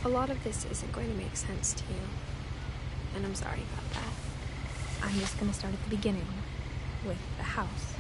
A lot of this isn't going to make sense to you, and I'm sorry about that. I'm just going to start at the beginning, with the house.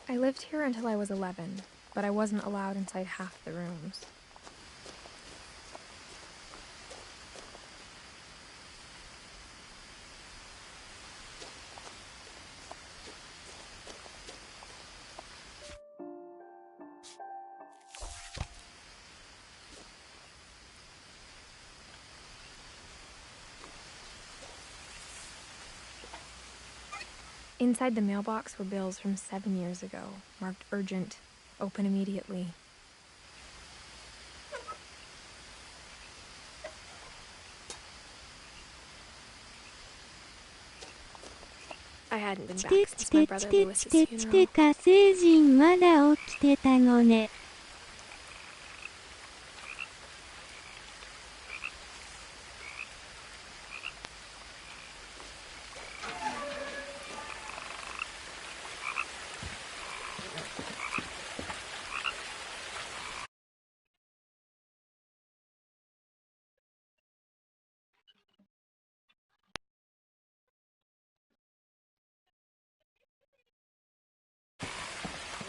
I lived here until I was 11, but I wasn't allowed inside half the rooms. Inside the mailbox were bills from 7 years ago, marked urgent, open immediately. I hadn't been back since my brother Lewis's funeral. 火星人まだ起きてたのね。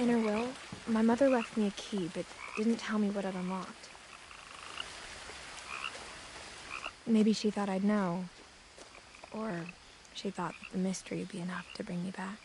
In her will, my mother left me a key, but didn't tell me what it unlocked. Maybe she thought I'd know. Or she thought that the mystery would be enough to bring me back.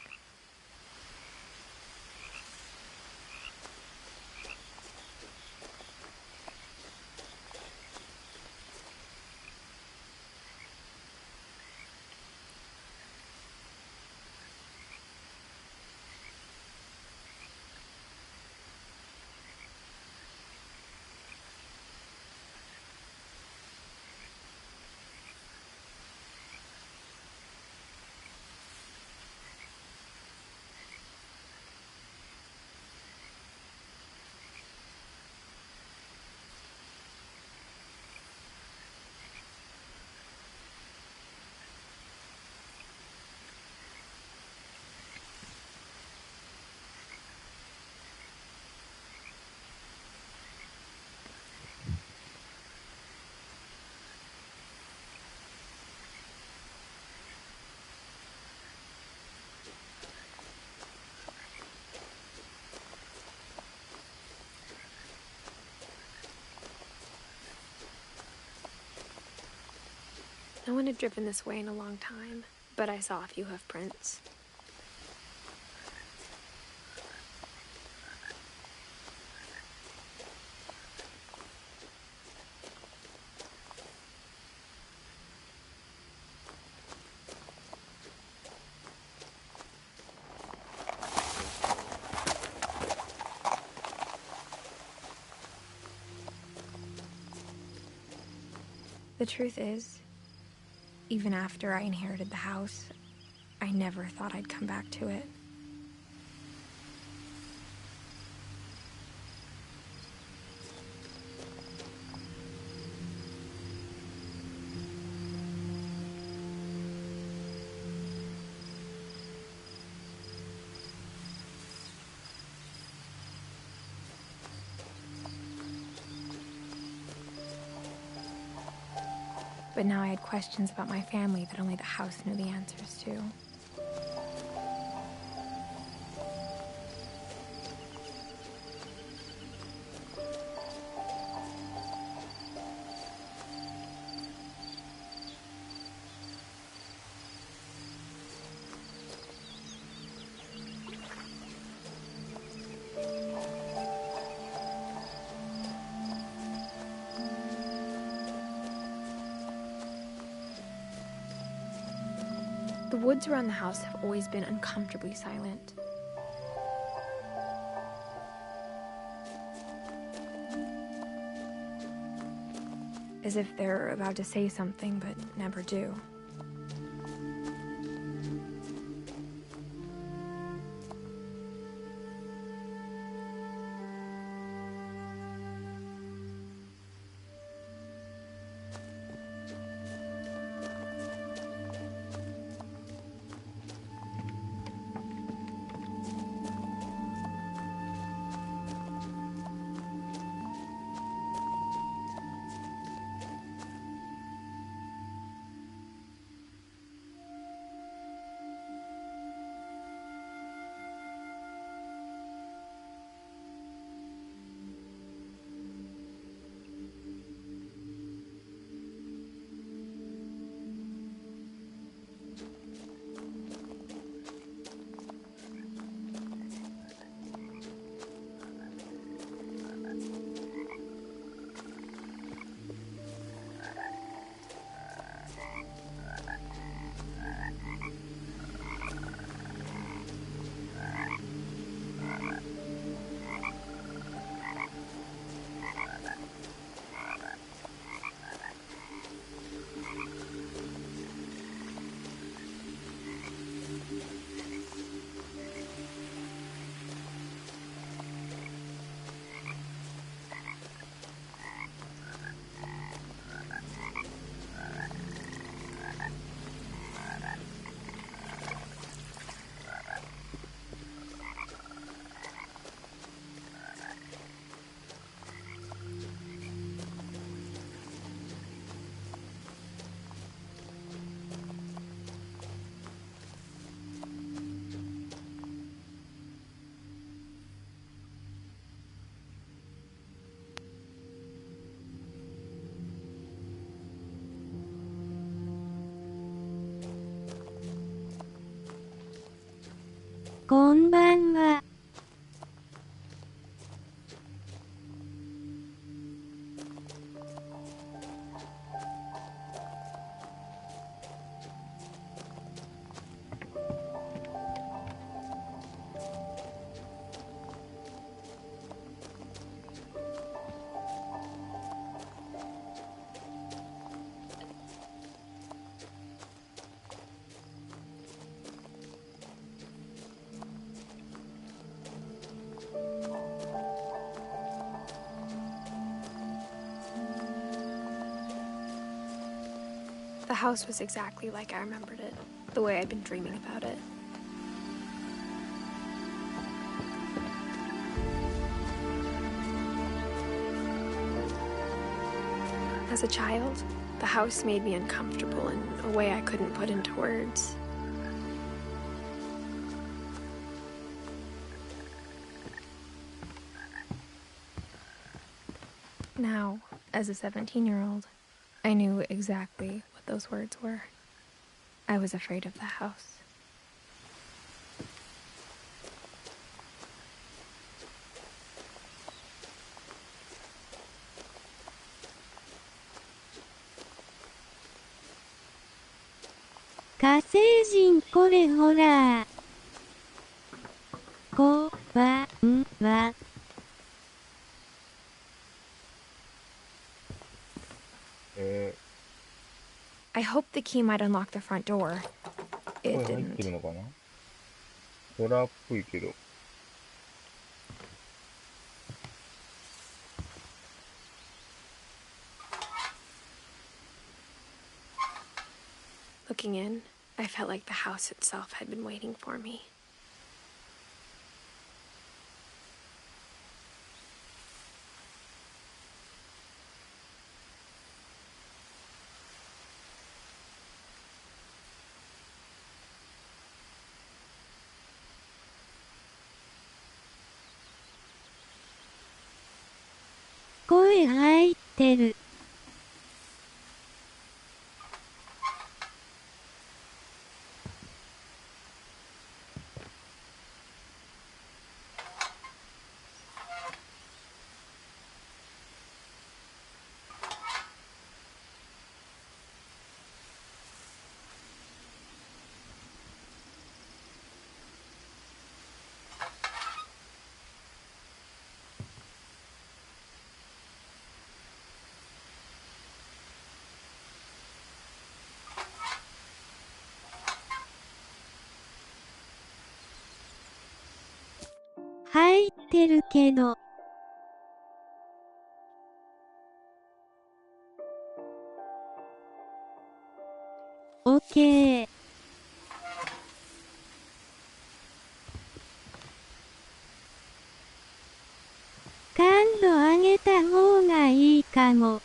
No one had driven this way in a long time, but I saw a few hoof prints. The truth is, even after I inherited the house, I never thought I'd come back to it. But now I had questions about my family that only the house knew the answers to. The woods around the house have always been uncomfortably silent. As if they're about to say something but never do.こんばんは。The house was exactly like I remembered it, the way I'd been dreaming about it. As a child, the house made me uncomfortable in a way I couldn't put into words. Now, as a 17-year-old, I knew exactly what those words were. I was afraid of the house.火星人これほら。こばんは。I hoped the key might unlock the front door. 声 It 入ってる didn't. のかな。ホラーっぽいけど。Looking in, I felt like the house itself had been waiting for me. "声入ってる。入ってるけど。オッケー。感度上げた方がいいかも。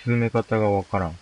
進め方がわからん。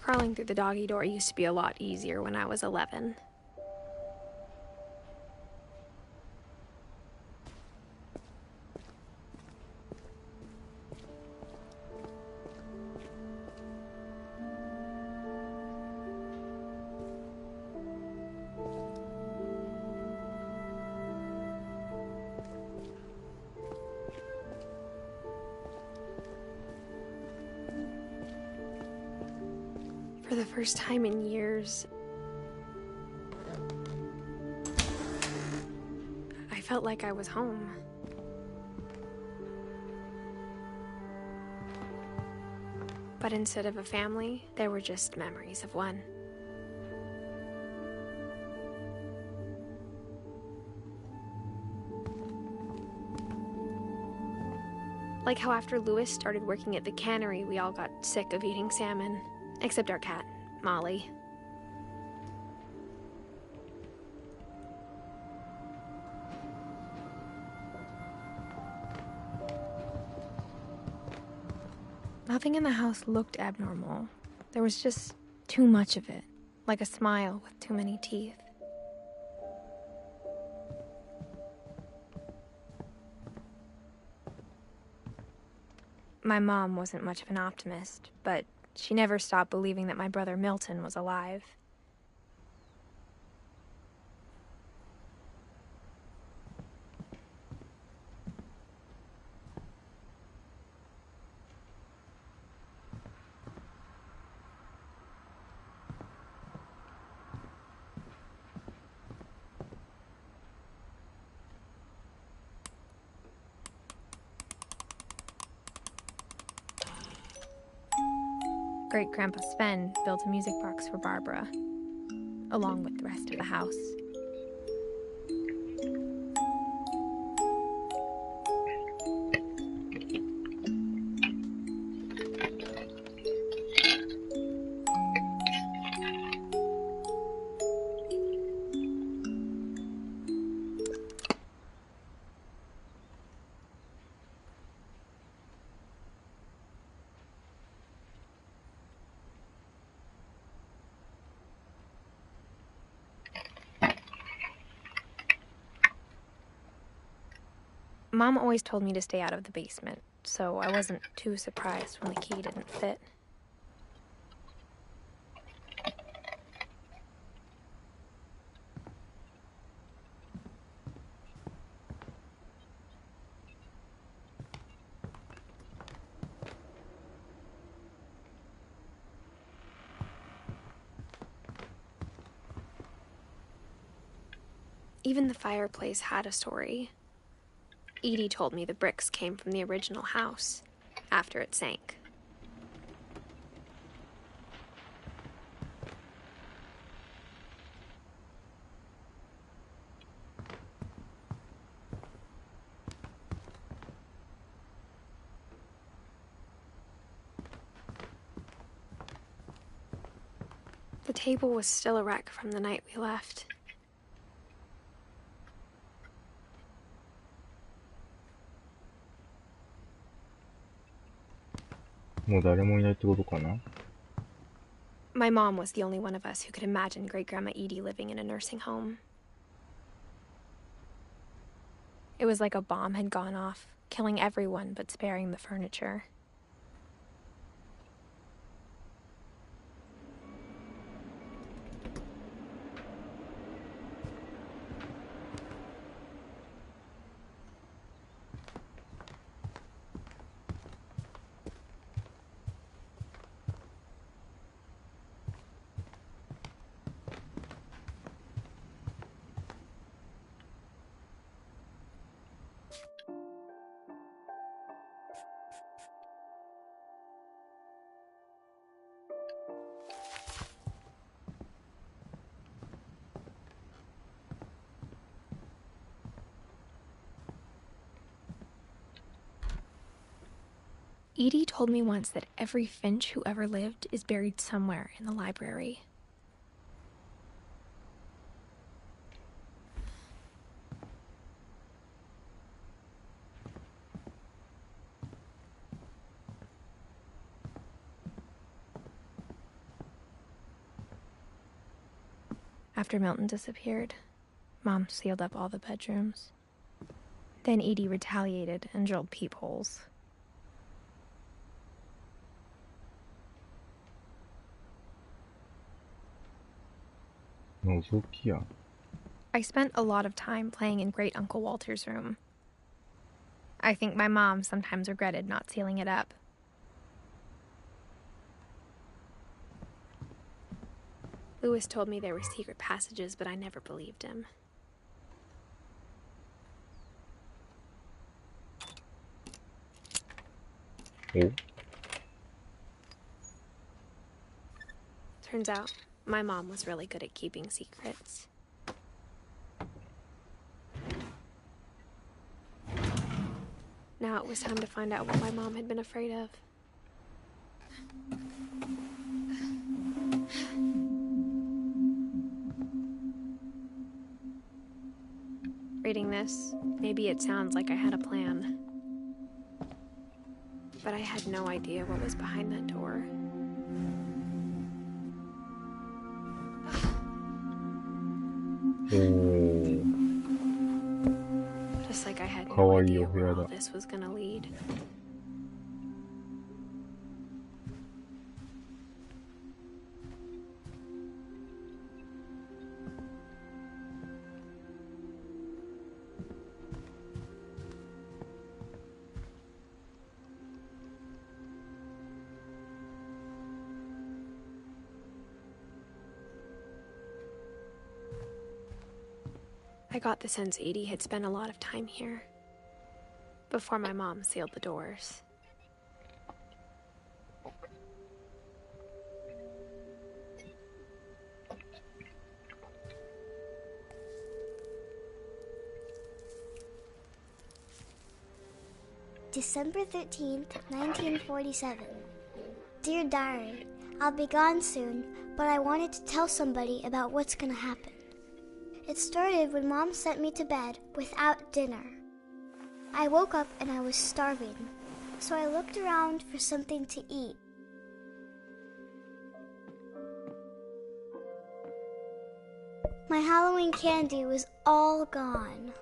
Crawling through the doggy door used to be a lot easier when I was 11. For the first time in years, I felt like I was home. But instead of a family, there were just memories of one. Like how after Lewis started working at the cannery, we all got sick of eating salmon. Except our cat, Molly. Nothing in the house looked abnormal. There was just too much of it, like a smile with too many teeth. My mom wasn't much of an optimist, but she never stopped believing that my brother Milton was alive. Great-Grandpa Sven built a music box for Barbara, along with the rest of the house. Mom always told me to stay out of the basement, so I wasn't too surprised when the key didn't fit. Even the fireplace had a story. Edie told me the bricks came from the original house, after it sank. The table was still a wreck from the night we left.もう誰もいないってことかな? My mom was the only one of us who could imagine Great-Grandma Edie living in a nursing home. It was like a bomb had gone off, killing everyone but sparing the furniture. Edie told me once that every Finch who ever lived is buried somewhere in the library. After Milton disappeared, Mom sealed up all the bedrooms. Then Edie retaliated and drilled peepholes. 노숙이야. I spent a lot of time playing in Great Uncle Walter's room. I think my mom sometimes regretted not sealing it up. Louis told me there were secret passages, but I never believed him. 오? Turns out, my mom was really good at keeping secrets. Now it was time to find out what my mom had been afraid of. Reading this, maybe it sounds like I had a plan. But I had no idea what was behind that door. 오. Just like I had no 가와이 idea where all 여배하다. this was gonna lead. I got the sense Edie had spent a lot of time here before my mom sealed the doors. December 13th, 1947. Dear Diary, I'll be gone soon, but I wanted to tell somebody about what's gonna happen. It started when Mom sent me to bed without dinner. I woke up and I was starving, so I looked around for something to eat. My Halloween candy was all gone.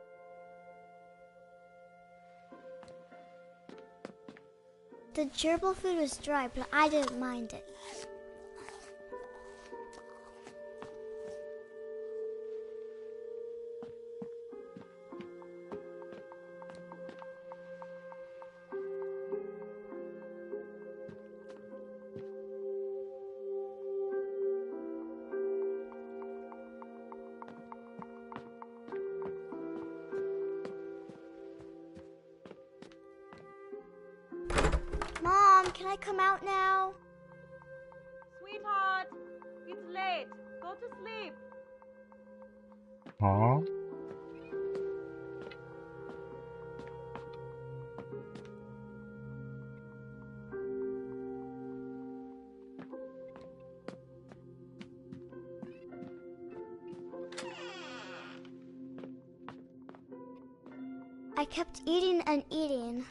The gerbil food was dry, but I didn't mind it. Mom, can I come out now? Sweetheart, it's late. Go to sleep. 아? I kept eating and eating.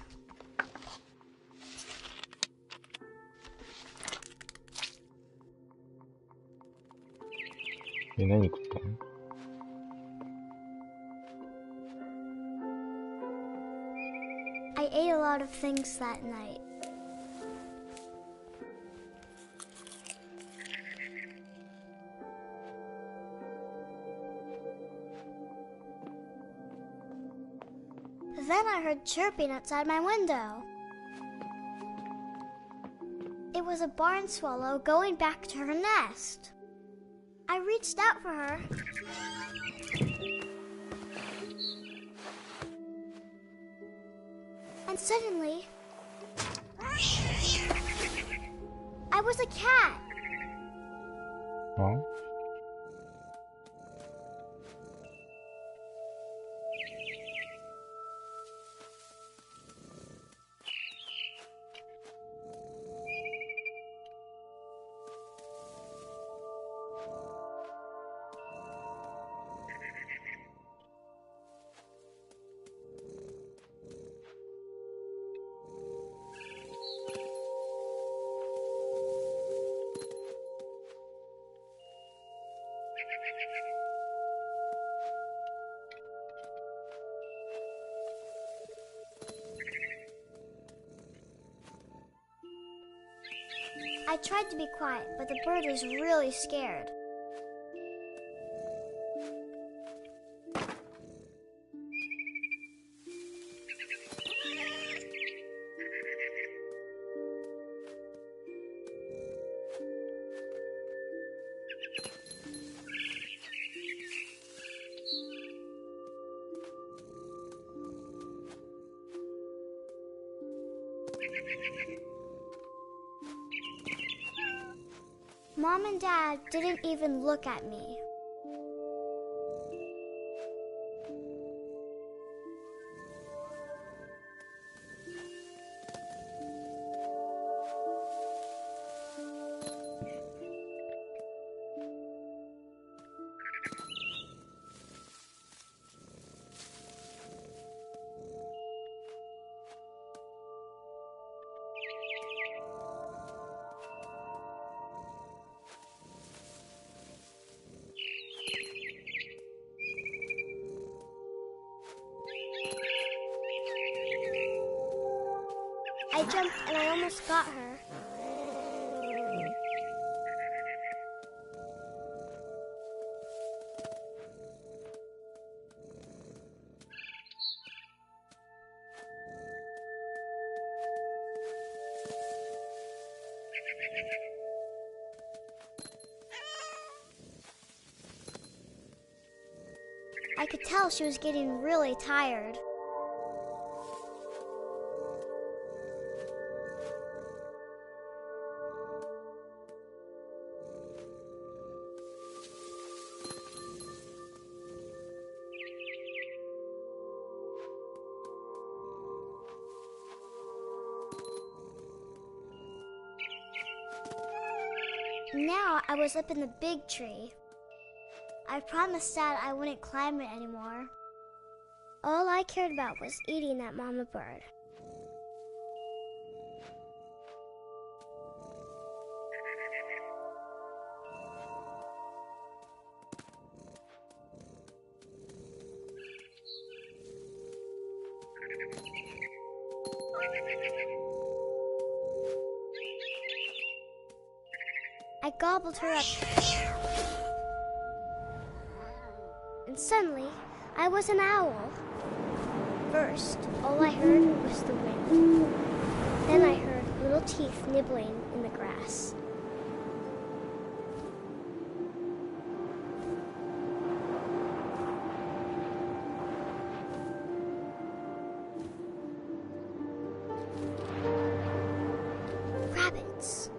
얘는 있다. I ate a lot of things that night. Then I heard chirping outside my window. It was a barn swallow going back to her nest. I reached out for her. And suddenly, I was a cat. 어? I tried to be quiet, but the bird was really scared. Mom and Dad didn't even look at me. I jumped and I almost got her. I could tell she was getting really tired. Now I was up in the big tree. I promised Dad I wouldn't climb it anymore. All I cared about was eating that mama bird. I gobbled her up. And suddenly, I was an owl. First, all I heard was the wind. Then I heard little teeth nibbling in the grass. Rabbits.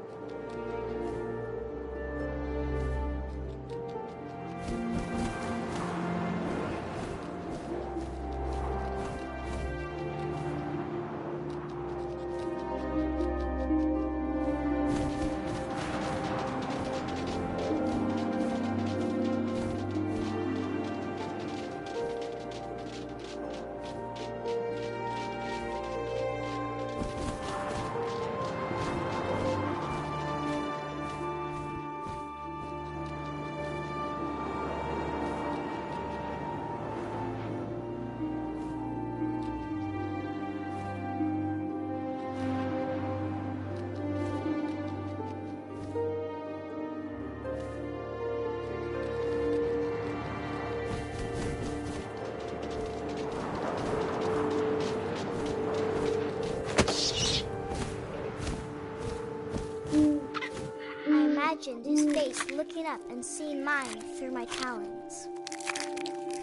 Imagined his face looking up and seeing mine through my talons.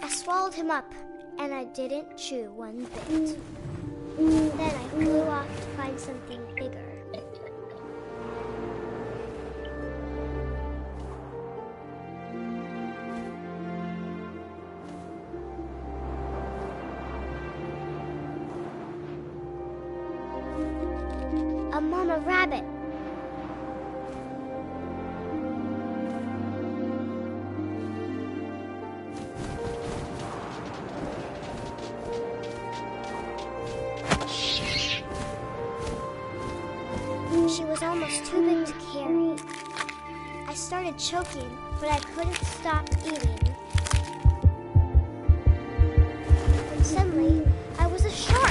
I swallowed him up, and I didn't chew one bit. Then I flew off to find something bigger. A mama rabbit. She was almost too big to carry. I started choking, but I couldn't stop eating. And suddenly, I was a shark.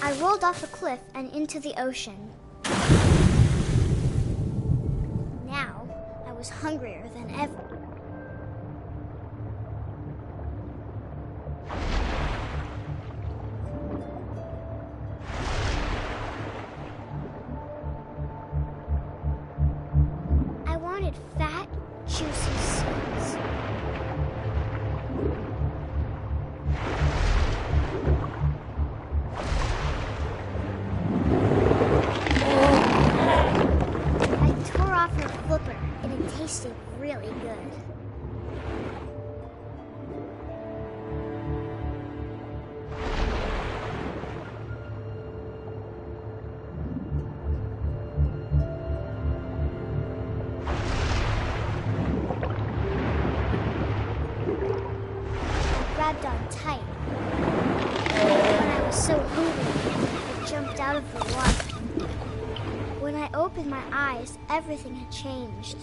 I rolled off the cliff and into the ocean. Now, I was hungrier than ever. I wanted fat, juicy seeds. I tore off her flipper, and it tasted really good. I grabbed on tight. When I was so hungry, I jumped out of the water. When I opened my eyes, everything had changed.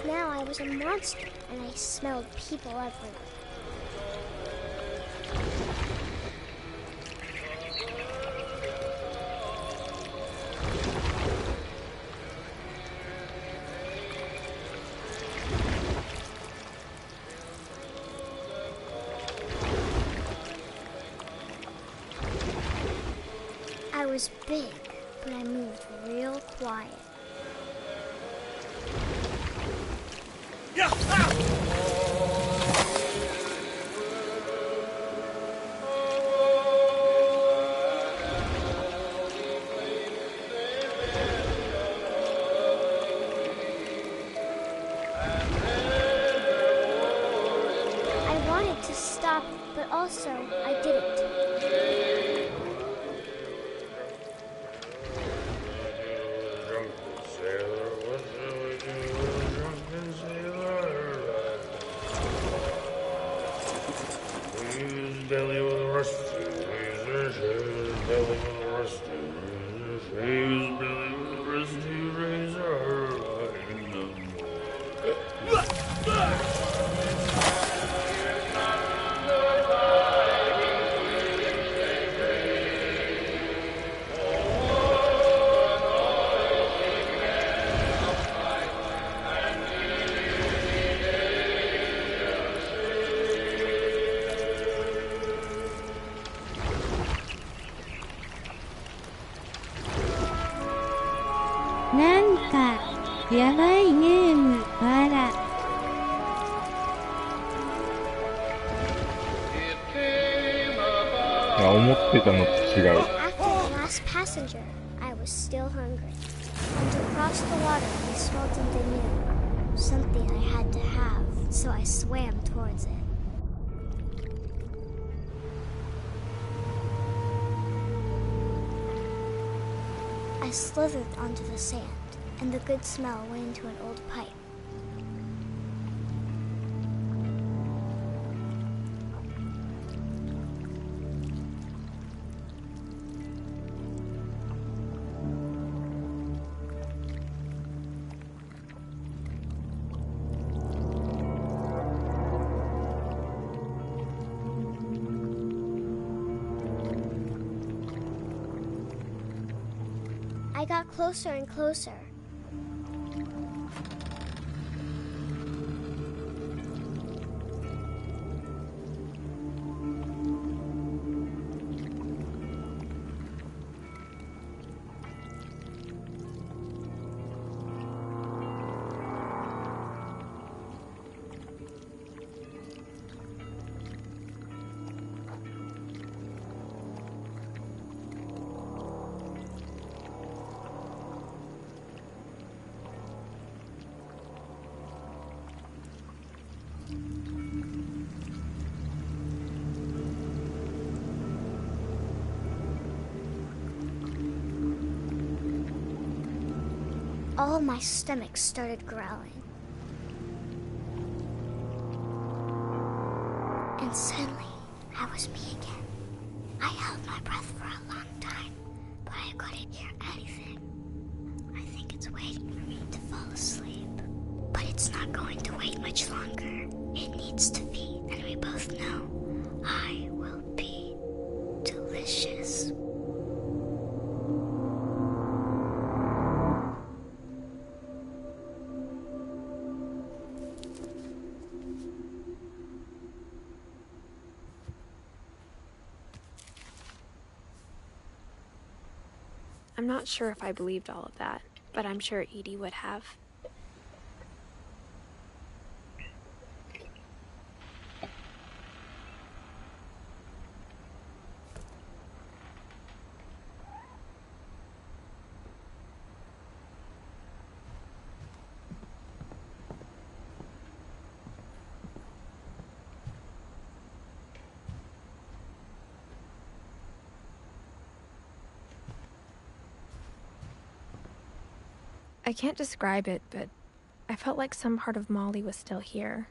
Now I was a monster, and I smelled people everywhere. I was big, but I moved real quiet. I wanted to stop, but also I didn't. Belly with a rusty razor, his belly with a rusty razor, his belly with a rusty razor.なんか、やばいゲーム、わら。いや、思ってたのと違う。 After the last passenger, I was still hungry. And across the water, I smelled something new. Something I had to have, so I swam towards it. I slithered onto the sand, and the good smell went into an old pipe. I got closer and closer. all of my stomach started growling. And suddenly, I was me again. I held my breath for a long time, but I couldn't hear anything. I think it's waiting for me to fall asleep. But it's not going to wait much longer. It needs to be, and we both know I will be delicious. I'm not sure if I believed all of that, but I'm sure Edie would have. I can't describe it, but I felt like some part of Molly was still here.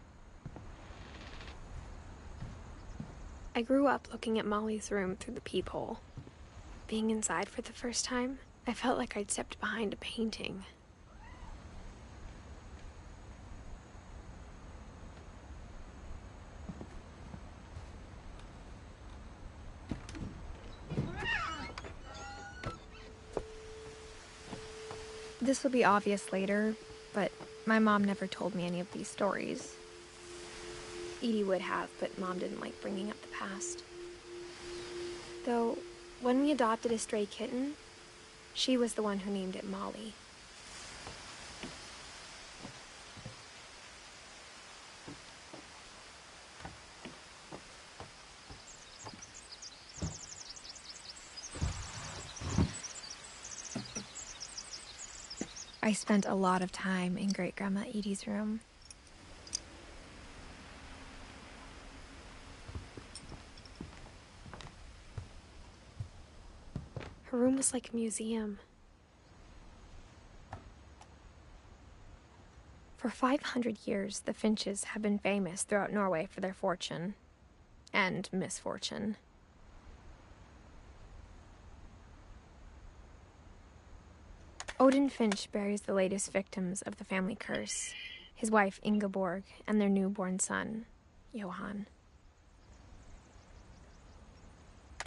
I grew up looking at Molly's room through the peephole. Being inside for the first time, I felt like I'd stepped behind a painting. This will be obvious later, but my mom never told me any of these stories. Edie would have, but Mom didn't like bringing up the past. Though, when we adopted a stray kitten, she was the one who named it Molly. I spent a lot of time in Great-Grandma Edie's room. Her room was like a museum. For 500 years, the Finches have been famous throughout Norway for their fortune and misfortune. Odin Finch buries the latest victims of the family curse, his wife Ingeborg and their newborn son, Johan.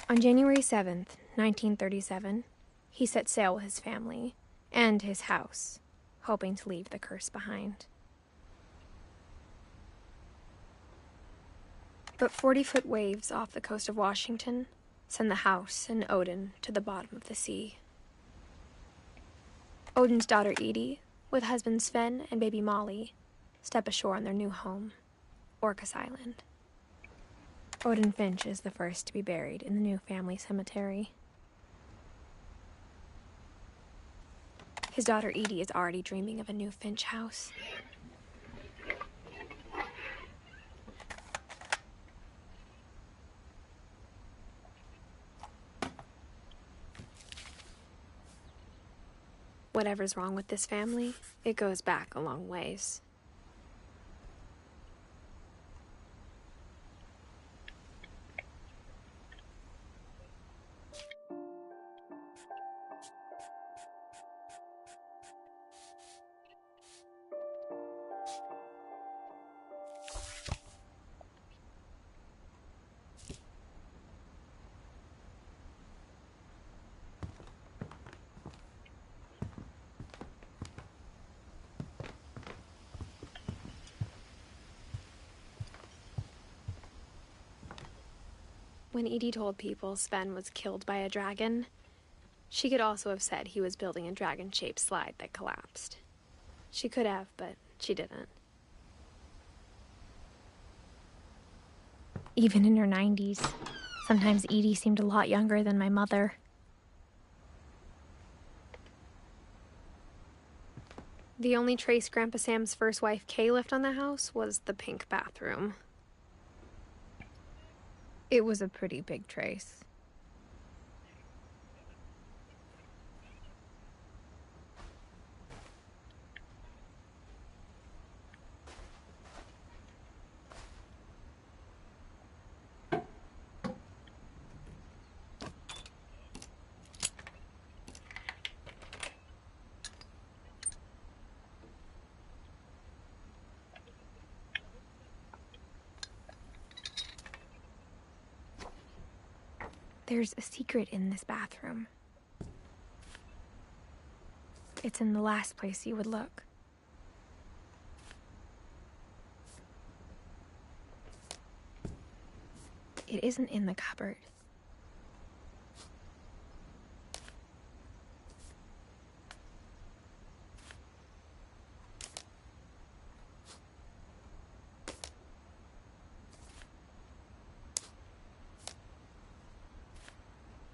On January 7th, 1937, he set sail with his family and his house, hoping to leave the curse behind. But 40-foot waves off the coast of Washington send the house and Odin to the bottom of the sea. Odin's daughter Edie, with husband Sven and baby Molly, step ashore on their new home, Orcas Island. Odin Finch is the first to be buried in the new family cemetery. His daughter Edie is already dreaming of a new Finch house. Whatever's wrong with this family, it goes back a long ways. When Edie told people Sven was killed by a dragon, she could also have said he was building a dragon-shaped slide that collapsed. She could have, but she didn't. Even in her 90s, sometimes Edie seemed a lot younger than my mother. The only trace Grandpa Sam's first wife Kay left on the house was the pink bathroom. It was a pretty big trace. There's a secret in this bathroom. It's in the last place you would look. It isn't in the cupboard.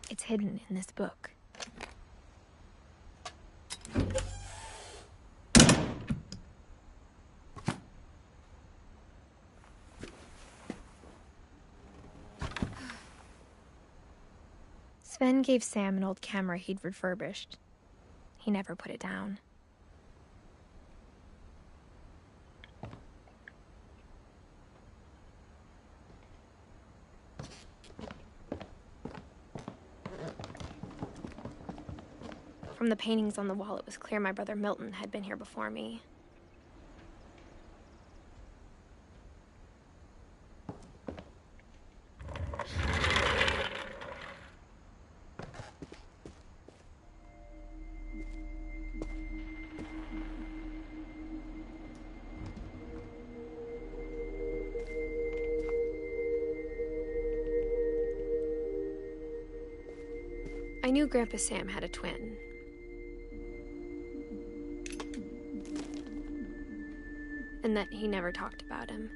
It's hidden in this book. Sven gave Sam an old camera he'd refurbished. He never put it down. From the paintings on the wall, it was clear my brother Milton had been here before me. I knew Grandpa Sam had a twin. And that he never talked about him.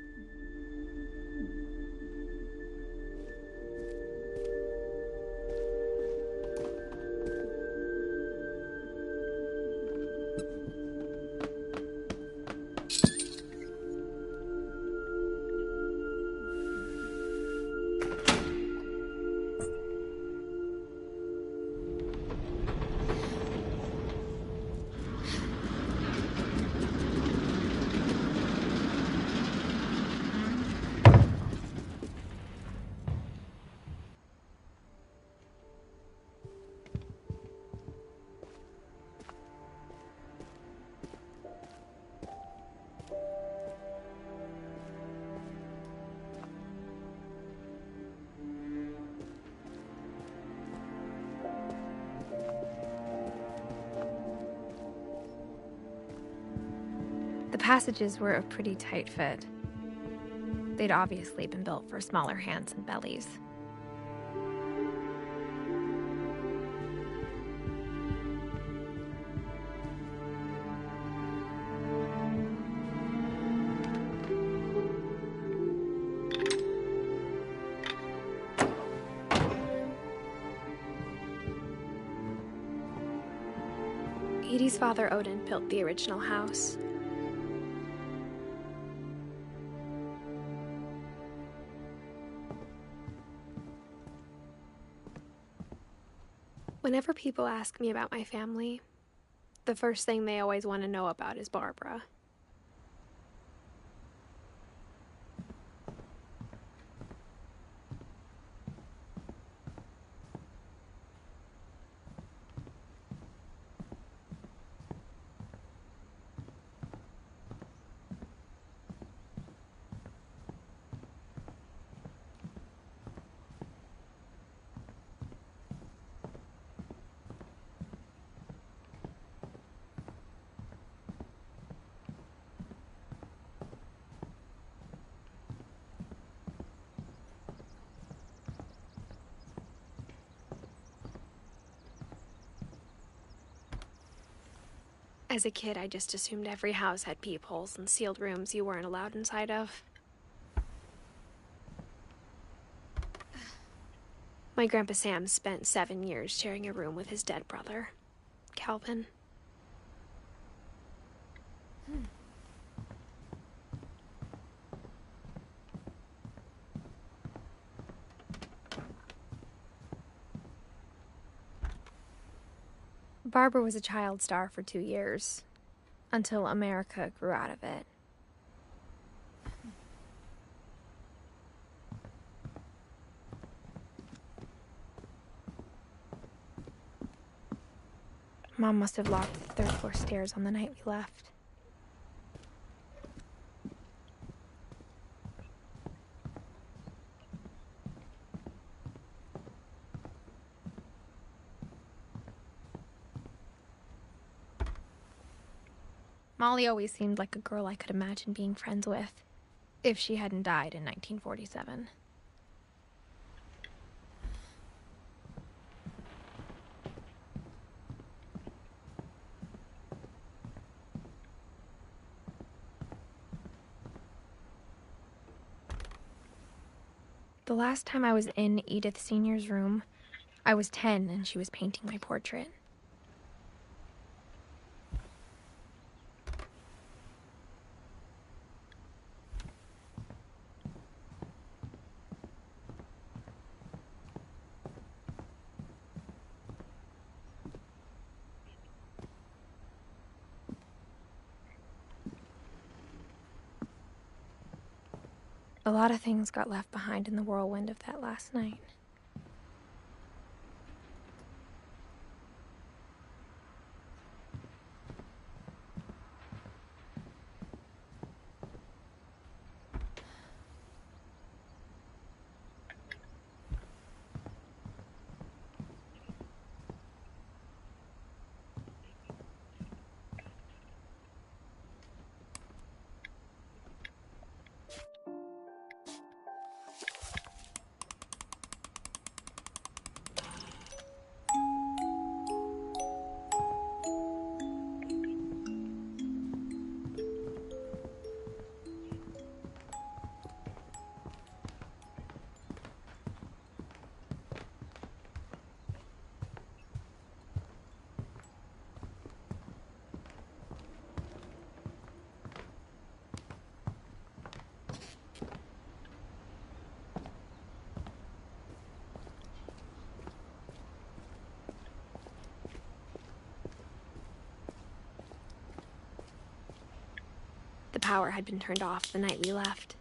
The passages were a pretty tight fit. They'd obviously been built for smaller hands and bellies. Edie's father, Odin, built the original house. Whenever people ask me about my family, the first thing they always want to know about is Barbara. As a kid, I just assumed every house had peepholes and sealed rooms you weren't allowed inside of. My Grandpa Sam spent 7 years sharing a room with his dead brother, Calvin. Barbara was a child star for 2 years, until America grew out of it. Mom must have locked the third floor stairs on the night we left. Molly always seemed like a girl I could imagine being friends with, if she hadn't died in 1947. The last time I was in Edith Sr.'s room, I was 10 and she was painting my portrait. A lot of things got left behind in the whirlwind of that last night. The power had been turned off the night we left.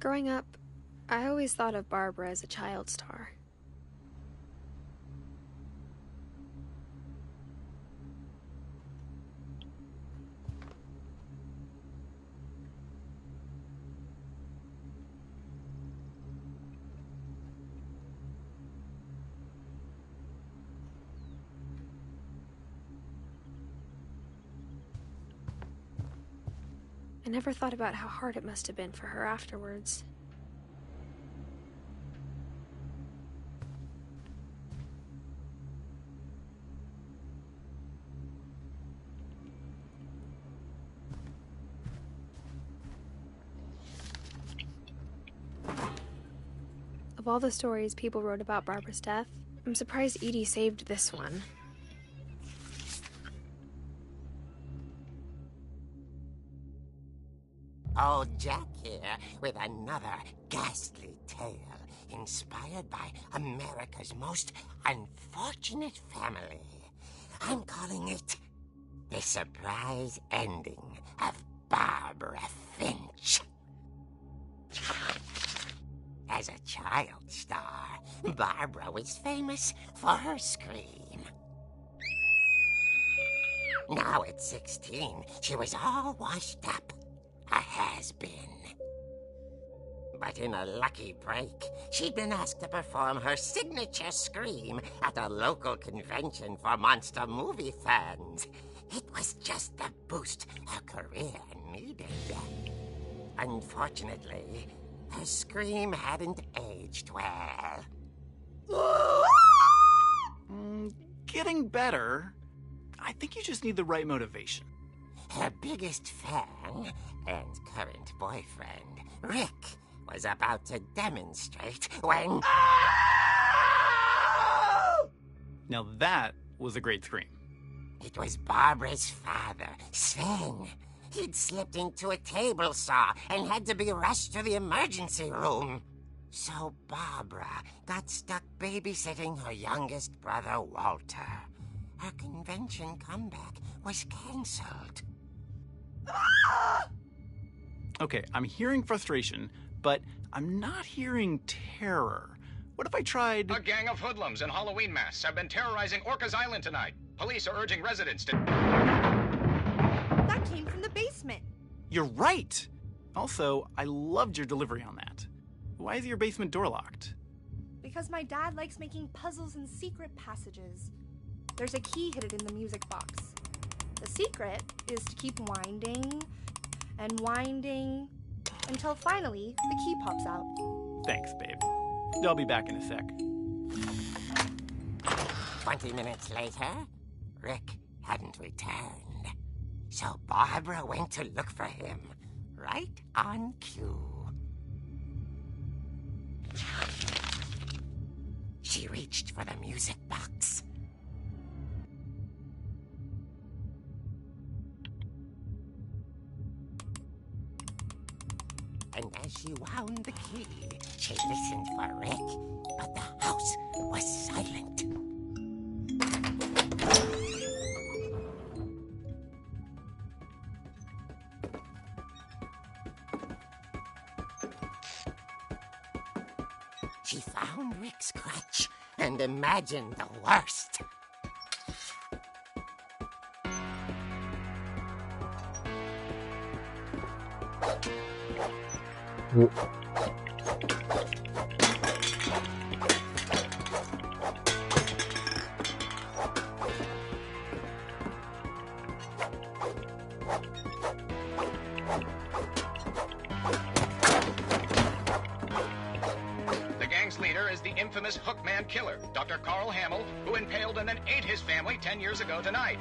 Growing up, I always thought of Barbara as a child star. I never thought about how hard it must have been for her afterwards. Of all the stories people wrote about Barbara's death, I'm surprised Edie saved this one. Old Jack here with another ghastly tale inspired by America's most unfortunate family. I'm calling it The Surprise Ending of Barbara Finch. As a child star, Barbara was famous for her scream. Now at 16, she was all washed up. A has-been. But in a lucky break, she'd been asked to perform her signature scream at a local convention for monster movie fans. It was just the boost her career needed. Unfortunately, her scream hadn't aged well. Getting better. I think you just need the right motivation. Her biggest fan and current boyfriend, Rick, was about to demonstrate when... Now that was a great scream. It was Barbara's father, Sven. He'd slipped into a table saw and had to be rushed to the emergency room. So Barbara got stuck babysitting her youngest brother, Walter. Her convention comeback was cancelled. Okay, I'm hearing frustration, but I'm not hearing terror. What if I tried... A gang of hoodlums in Halloween masks have been terrorizing Orcas Island tonight. Police are urging residents to... That came from the basement. You're right! Also, I loved your delivery on that. Why is your basement door locked? Because my dad likes making puzzles and secret passages. There's a key hidden in the music box. The secret is to keep winding and winding until finally the key pops out. Thanks, babe. I'll be back in a sec. 20 minutes later, Rick hadn't returned. So Barbara went to look for him, right on cue. She reached for the music box. And as she wound the key, she listened for Rick, but the house was silent. She found Rick's crutch and imagined the worst. The gang's leader is the infamous Hookman killer, Dr. Carl Hamill, who impaled and then ate his family 10 years ago tonight.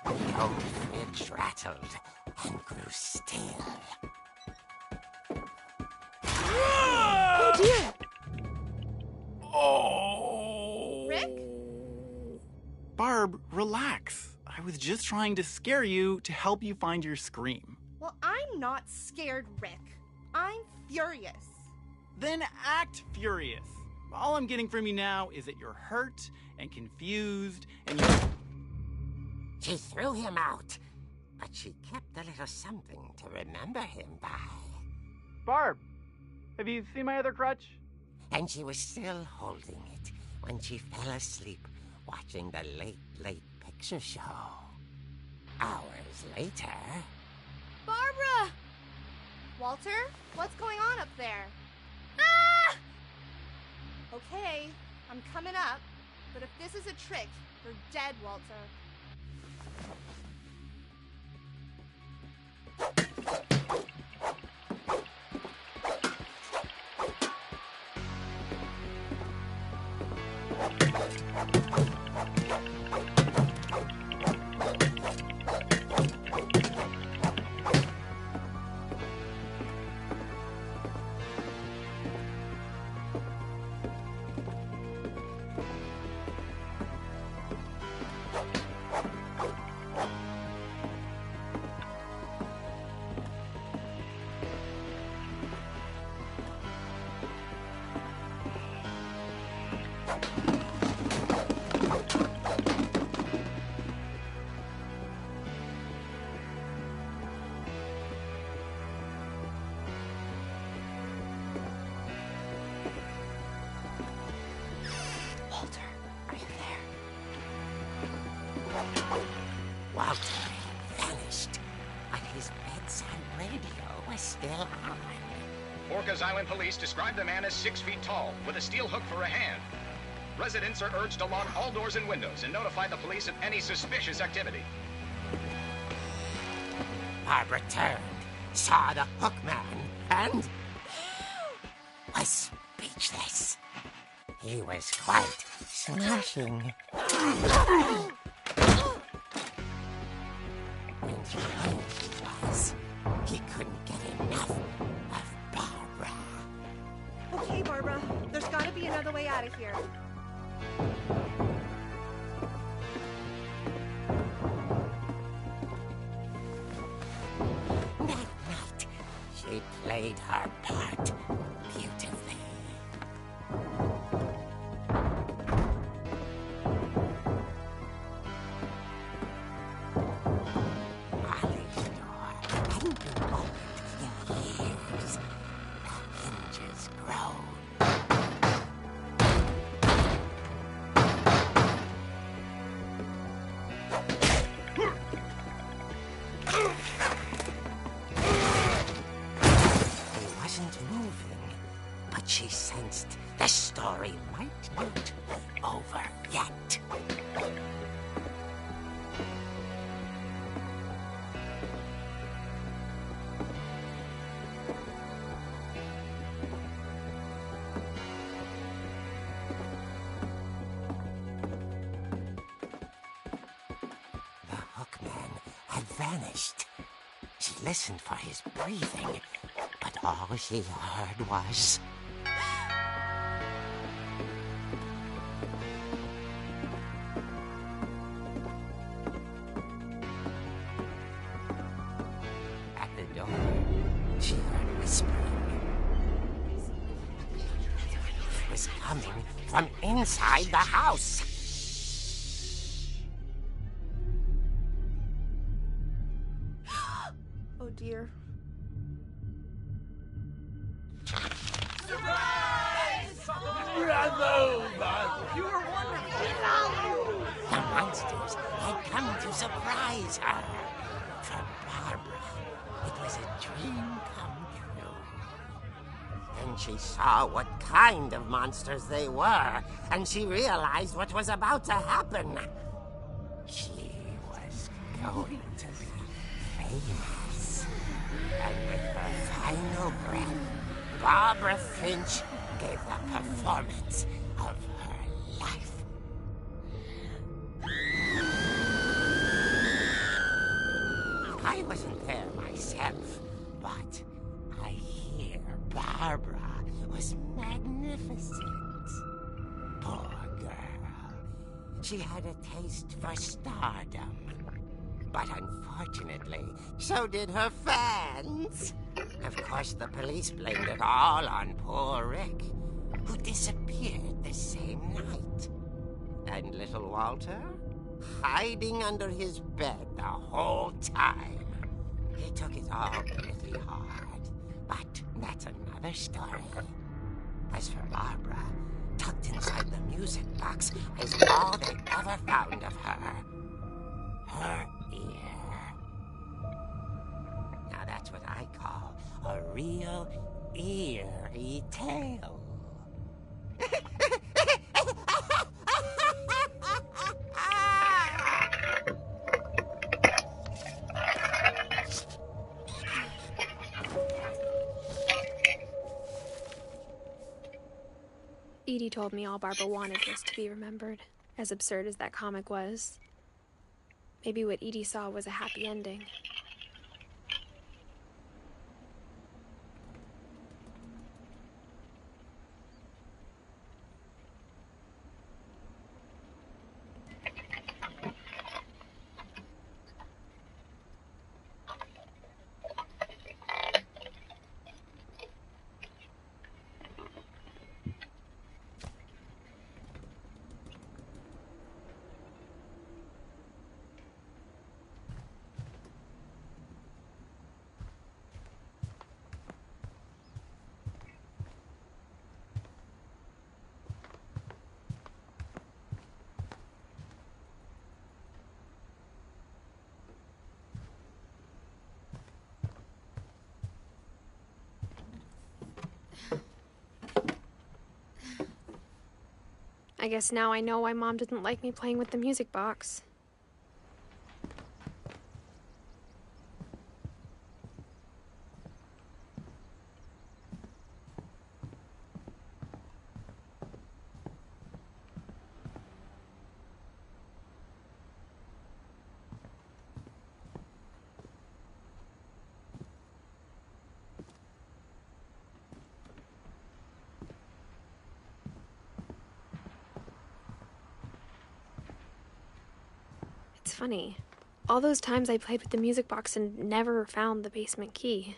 The old fridge rattled and grew still. relax. I was just trying to scare you to help you find your scream. Well, I'm not scared, Rick. I'm furious. Then act furious. All I'm getting from you now is that you're hurt and confused and you're... She threw him out, but she kept a little something to remember him by. Barb, have you seen my other crutch? And she was still holding it when she fell asleep watching the late picture show. Hours later... Barbara! Walter, what's going on up there? Ah! Okay, I'm coming up, but if this is a trick, you're dead, Walter. Walter vanished, but his bedside radio was still on. Orcas Island police describe the man as 6 feet tall, with a steel hook for a hand. Residents are urged to lock all doors and windows and notify the police of any suspicious activity. Barbara turned, saw the hook man, and was speechless. He was quite smashing. And he knew he was. He couldn't get enough of Barbara. Okay, Barbara, there's gotta be another way out of here. That night, she played her part beautifully. Molly's door hadn't been opened in years. The hinges groaned. He wasn't moving, but she sensed the story might not be over yet. The hookman had vanished. She listened for his breathing, but all she heard was... At the door, she heard whispering. It was coming from inside the house. Oh dear. The monsters had come to surprise her. For Barbara, it was a dream come true. Then she saw what kind of monsters they were, and she realized what was about to happen. She was going to be famous. And with her final breath, Barbara Finch gave the performance of her life. I wasn't there myself, but I hear Barbara was magnificent. Poor girl. She had a taste for stardom. But unfortunately, so did her fans. Of course, the police blamed it all on poor Rick, who disappeared the same night. And little Walter? Hiding under his bed the whole time. He took it all pretty hard. But that's another story. As for Barbara, tucked inside the music box is all they ever found of her. Her ear. Now that's what I call a real eerie tale. Edie told me all Barbara wanted was to be remembered, as absurd as that comic was. Maybe what Edie saw was a happy ending. I guess now I know why Mom didn't like me playing with the music box. It's funny. All those times I played with the music box and never found the basement key.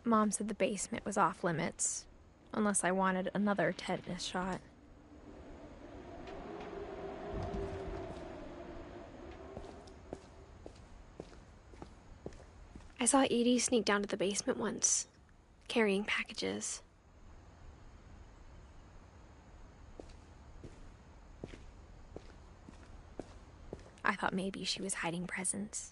Mom said the basement was off limits, unless I wanted another tetanus shot. I saw Edie sneak down to the basement once, carrying packages. I thought maybe she was hiding presents.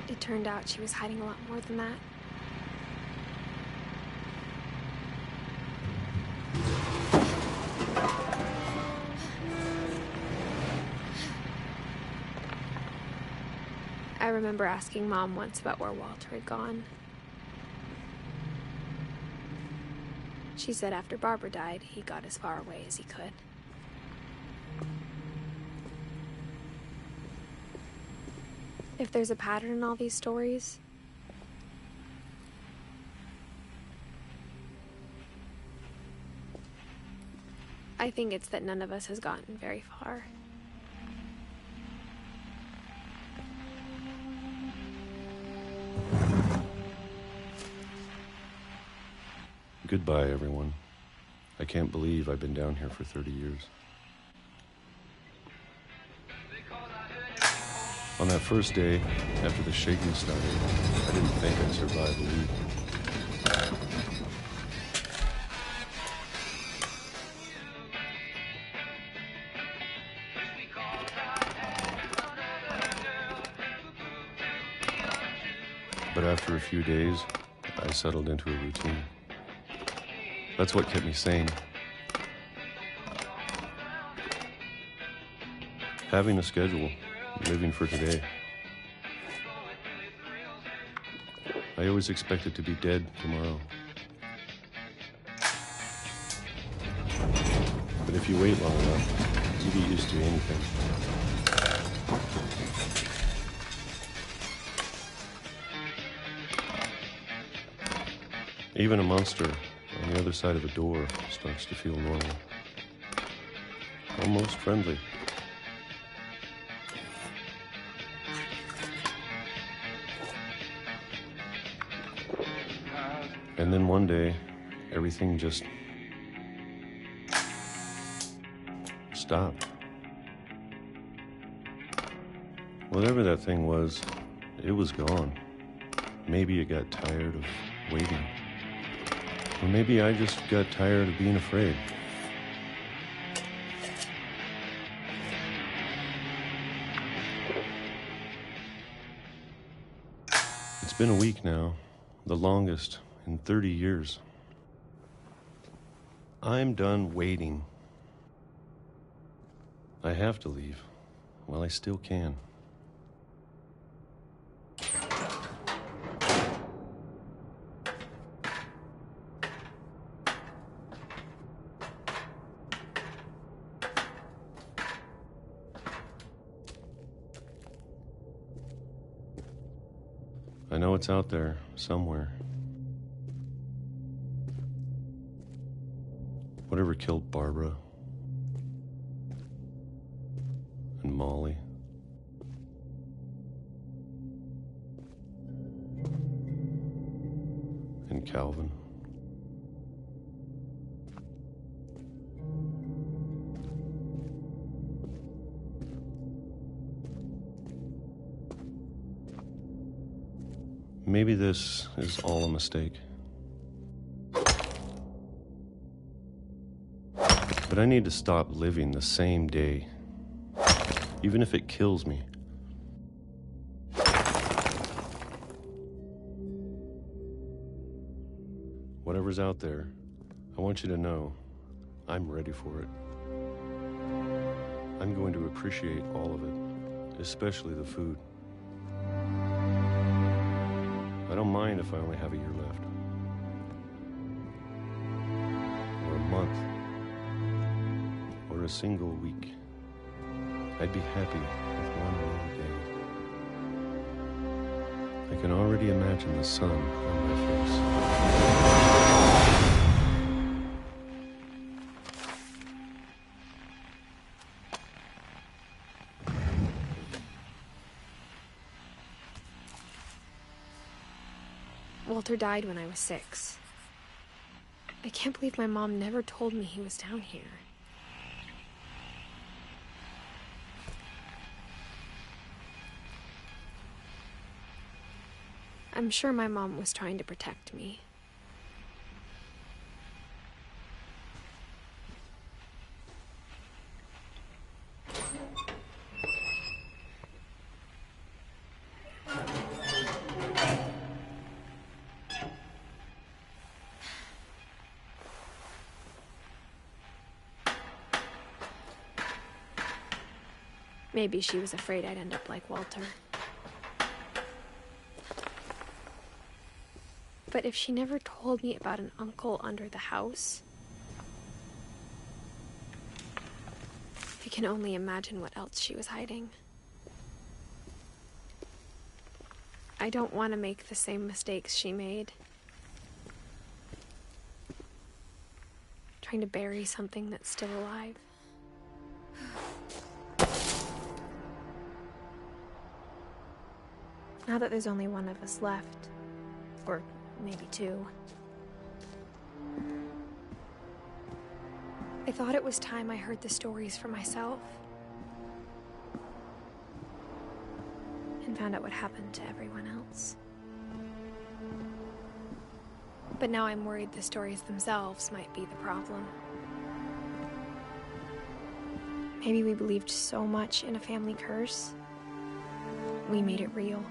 It turned out she was hiding a lot more than that. I remember asking Mom once about where Walter had gone. She said after Barbara died, he got as far away as he could. If there's a pattern in all these stories, I think it's that none of us has gotten very far. Goodbye, everyone. I can't believe I've been down here for 30 years. On that first day, after the shaking started, I didn't think I'd survive a week. But after a few days, I settled into a routine. That's what kept me sane. Having a schedule, living for today. I always expected to be dead tomorrow. But if you wait long enough, you get used to anything. Even a monster on the other side of a door starts to feel normal. Almost friendly. And then one day, everything just stopped. Whatever that thing was, it was gone. Maybe it got tired of waiting. Or maybe I just got tired of being afraid. It's been a week now, the longest in 30 years. I'm done waiting. I have to leave while I still can. I know it's out there somewhere. Whatever killed Barbara and Molly and Calvin. Maybe this is all a mistake. But I need to stop living the same day, even if it kills me. Whatever's out there, I want you to know I'm ready for it. I'm going to appreciate all of it, especially the food. I don't mind if I only have a year left. Or a month. Or a single week. I'd be happy with one more day. I can already imagine the sun on my face. Walter died when I was 6. I can't believe my mom never told me he was down here. I'm sure my mom was trying to protect me. Maybe she was afraid I'd end up like Walter. But if she never told me about an uncle under the house, I can only imagine what else she was hiding. I don't want to make the same mistakes she made. Trying to bury something that's still alive. Now that there's only one of us left, or maybe 2, I thought it was time I heard the stories for myself. And found out what happened to everyone else. But now I'm worried the stories themselves might be the problem. Maybe we believed so much in a family curse, we made it real.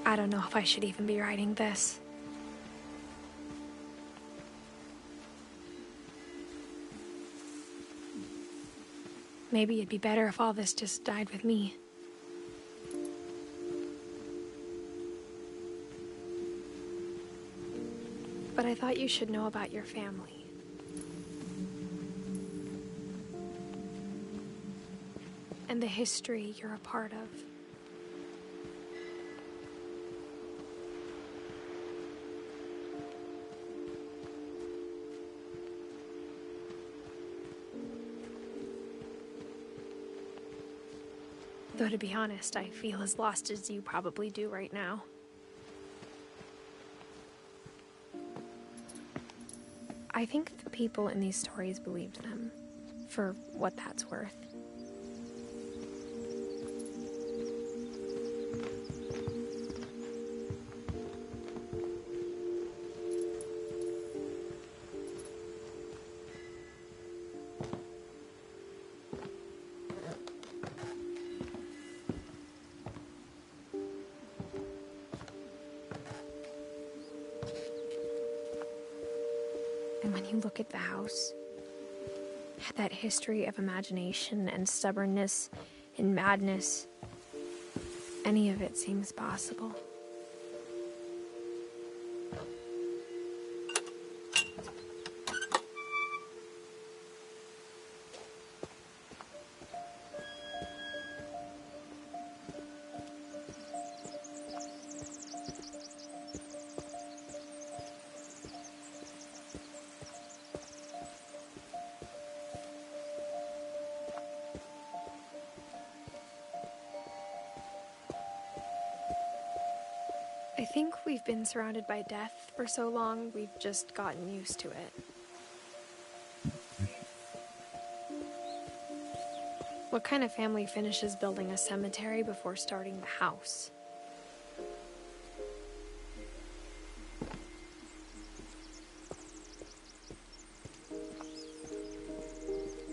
I don't know if I should even be writing this. Maybe it'd be better if all this just died with me. But I thought you should know about your family. And the history you're a part of. Though to be honest, I feel as lost as you probably do right now. I think the people in these stories believed them, for what that's worth. And when you look at the house, that history of imagination and stubbornness and madness, any of it seems possible. I think we've been surrounded by death for so long, we've just gotten used to it. What kind of family finishes building a cemetery before starting the house?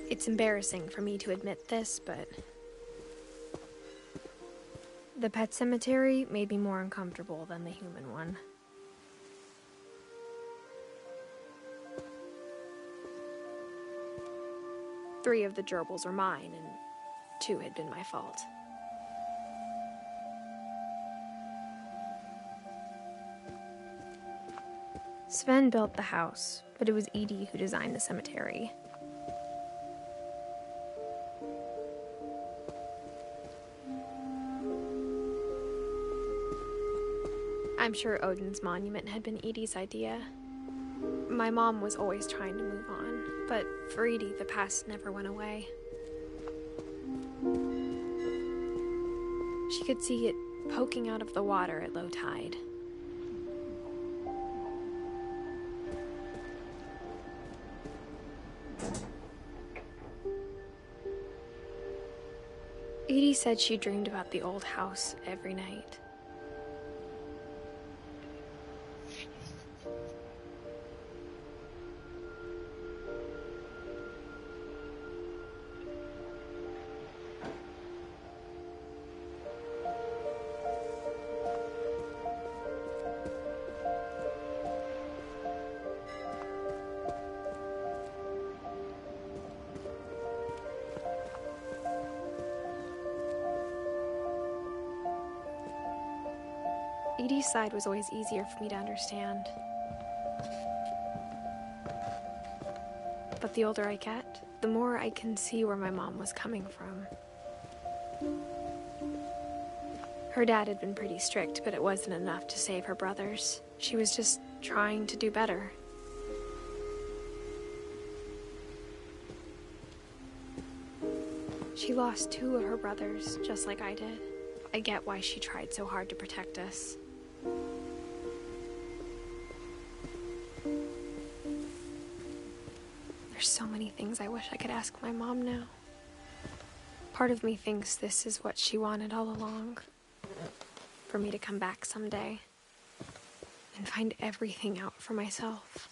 It's embarrassing for me to admit this, but the pet cemetery made me more uncomfortable than the human one. Three of the gerbils were mine, and 2 had been my fault. Sven built the house, but it was Edie who designed the cemetery. I'm sure Odin's monument had been Edie's idea. My mom was always trying to move on, but for Edie, the past never went away. She could see it poking out of the water at low tide. Edie said she dreamed about the old house every night. Edie's side was always easier for me to understand. But the older I get, the more I can see where my mom was coming from. Her dad had been pretty strict, but it wasn't enough to save her brothers. She was just trying to do better. She lost 2 of her brothers, just like I did. I get why she tried so hard to protect us. There's so many things I wish I could ask my mom now. Part of me thinks this is what she wanted all along. For me to come back someday and find everything out for myself.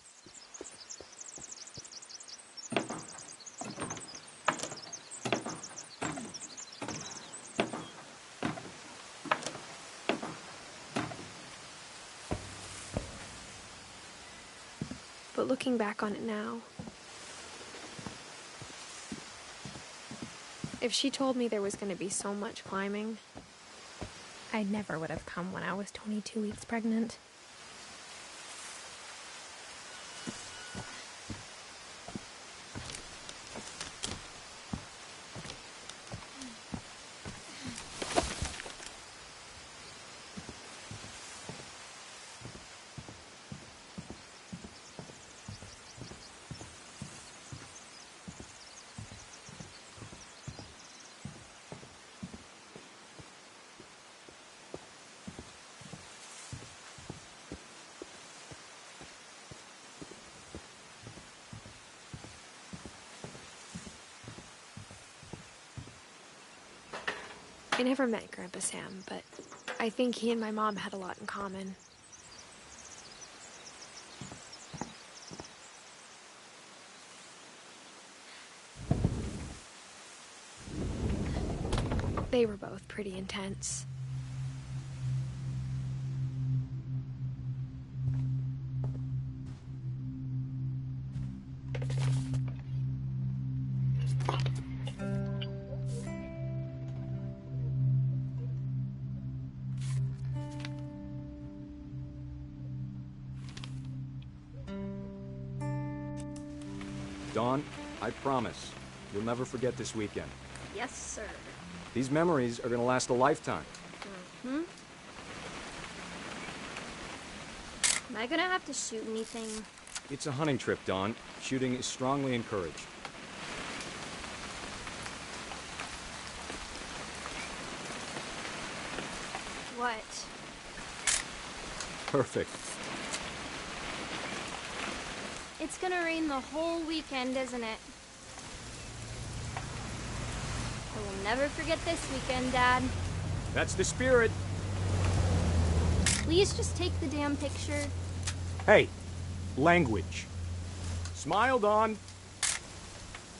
But looking back on it now, if she told me there was going to be so much climbing, I never would have come when I was 22 weeks pregnant. I never met Grandpa Sam, but I think he and my mom had a lot in common. They were both pretty intense. Dawn, I promise, you'll never forget this weekend. Yes, sir. These memories are gonna last a lifetime. Mm-hmm. Am I gonna have to shoot anything? It's a hunting trip, Dawn. Shooting is strongly encouraged. What? Perfect. It's gonna rain the whole weekend, isn't it? I will never forget this weekend, Dad. That's the spirit. Please just take the damn picture. Hey, language. Smile, Dawn.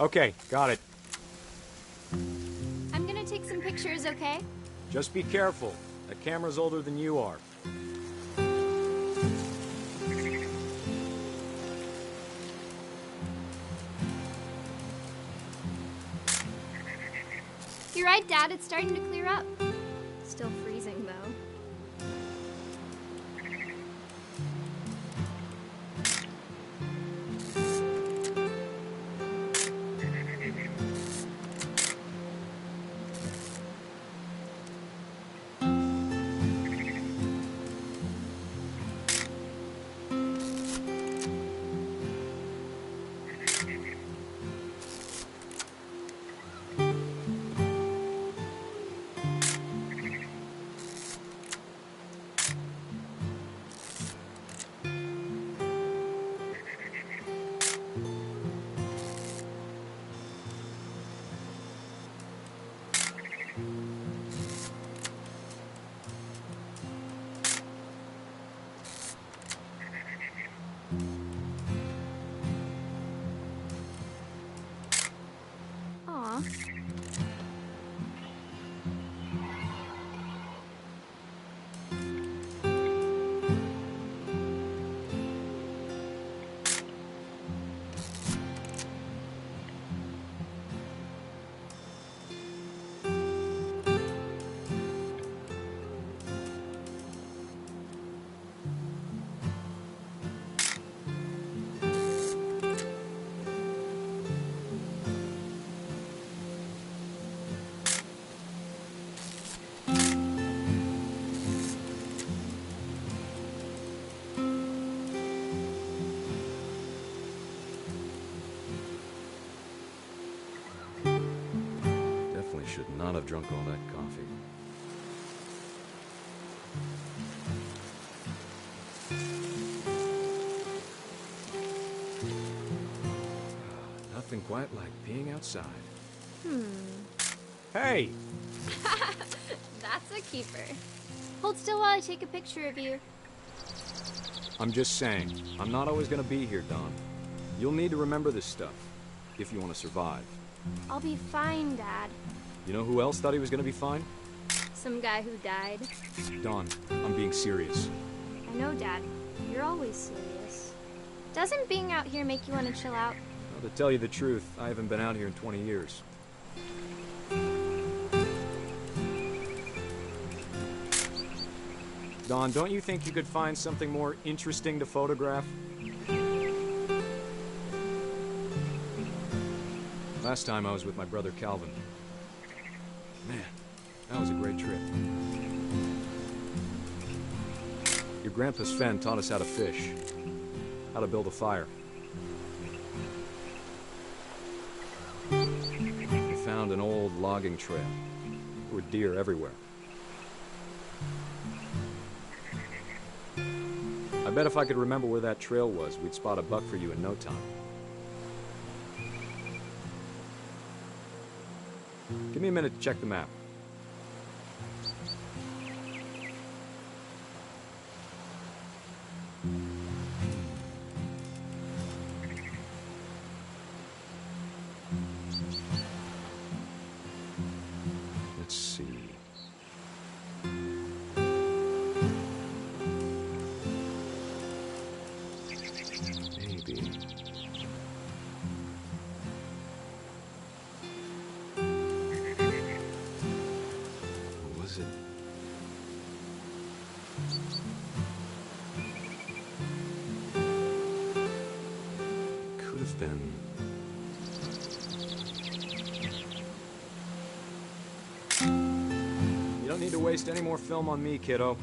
Okay, got it. I'm gonna take some pictures, okay? Just be careful. That camera's older than you are. You're right, Dad. It's starting to clear up. Still freezing, though. Aw. should not have drunk all that coffee. Nothing quite like being outside. Hey! That's a keeper. Hold still while I take a picture of you. I'm just saying, I'm not always gonna be here, Don. You'll need to remember this stuff, if you want to survive. I'll be fine, Dad. You know who else thought he was gonna be fine? Some guy who died. Don, I'm being serious. I know, Dad. You're always serious. Doesn't being out here make you want to chill out? Well, to tell you the truth, I haven't been out here in 20 years. Don, don't you think you could find something more interesting to photograph? Last time I was with my brother Calvin. Man, that was a great trip. Your grandpa Sven taught us how to fish, how to build a fire. We found an old logging trail. There were deer everywhere. I bet if I could remember where that trail was, we'd spot a buck for you in no time. Give me a minute to check the map. Let's see. Maybe. What was it? Could have been. You don't need to waste any more film on me, kiddo.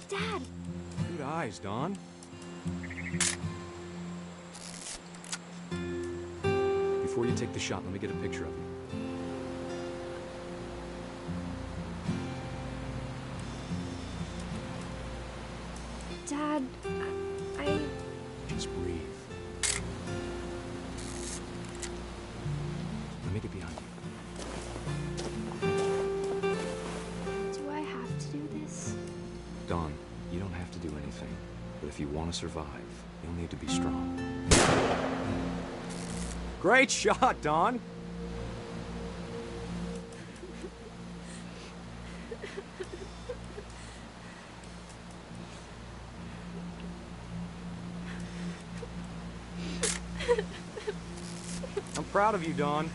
Dad! Good eyes, Don. Before you take the shot, let me get a picture of you. Dad, I... Just breathe. Let me get behind you. Do I have to do this? Don, you don't have to do anything. But if you want to survive, you'll need to be strong. Great shot, Don! I'm proud of you, Don.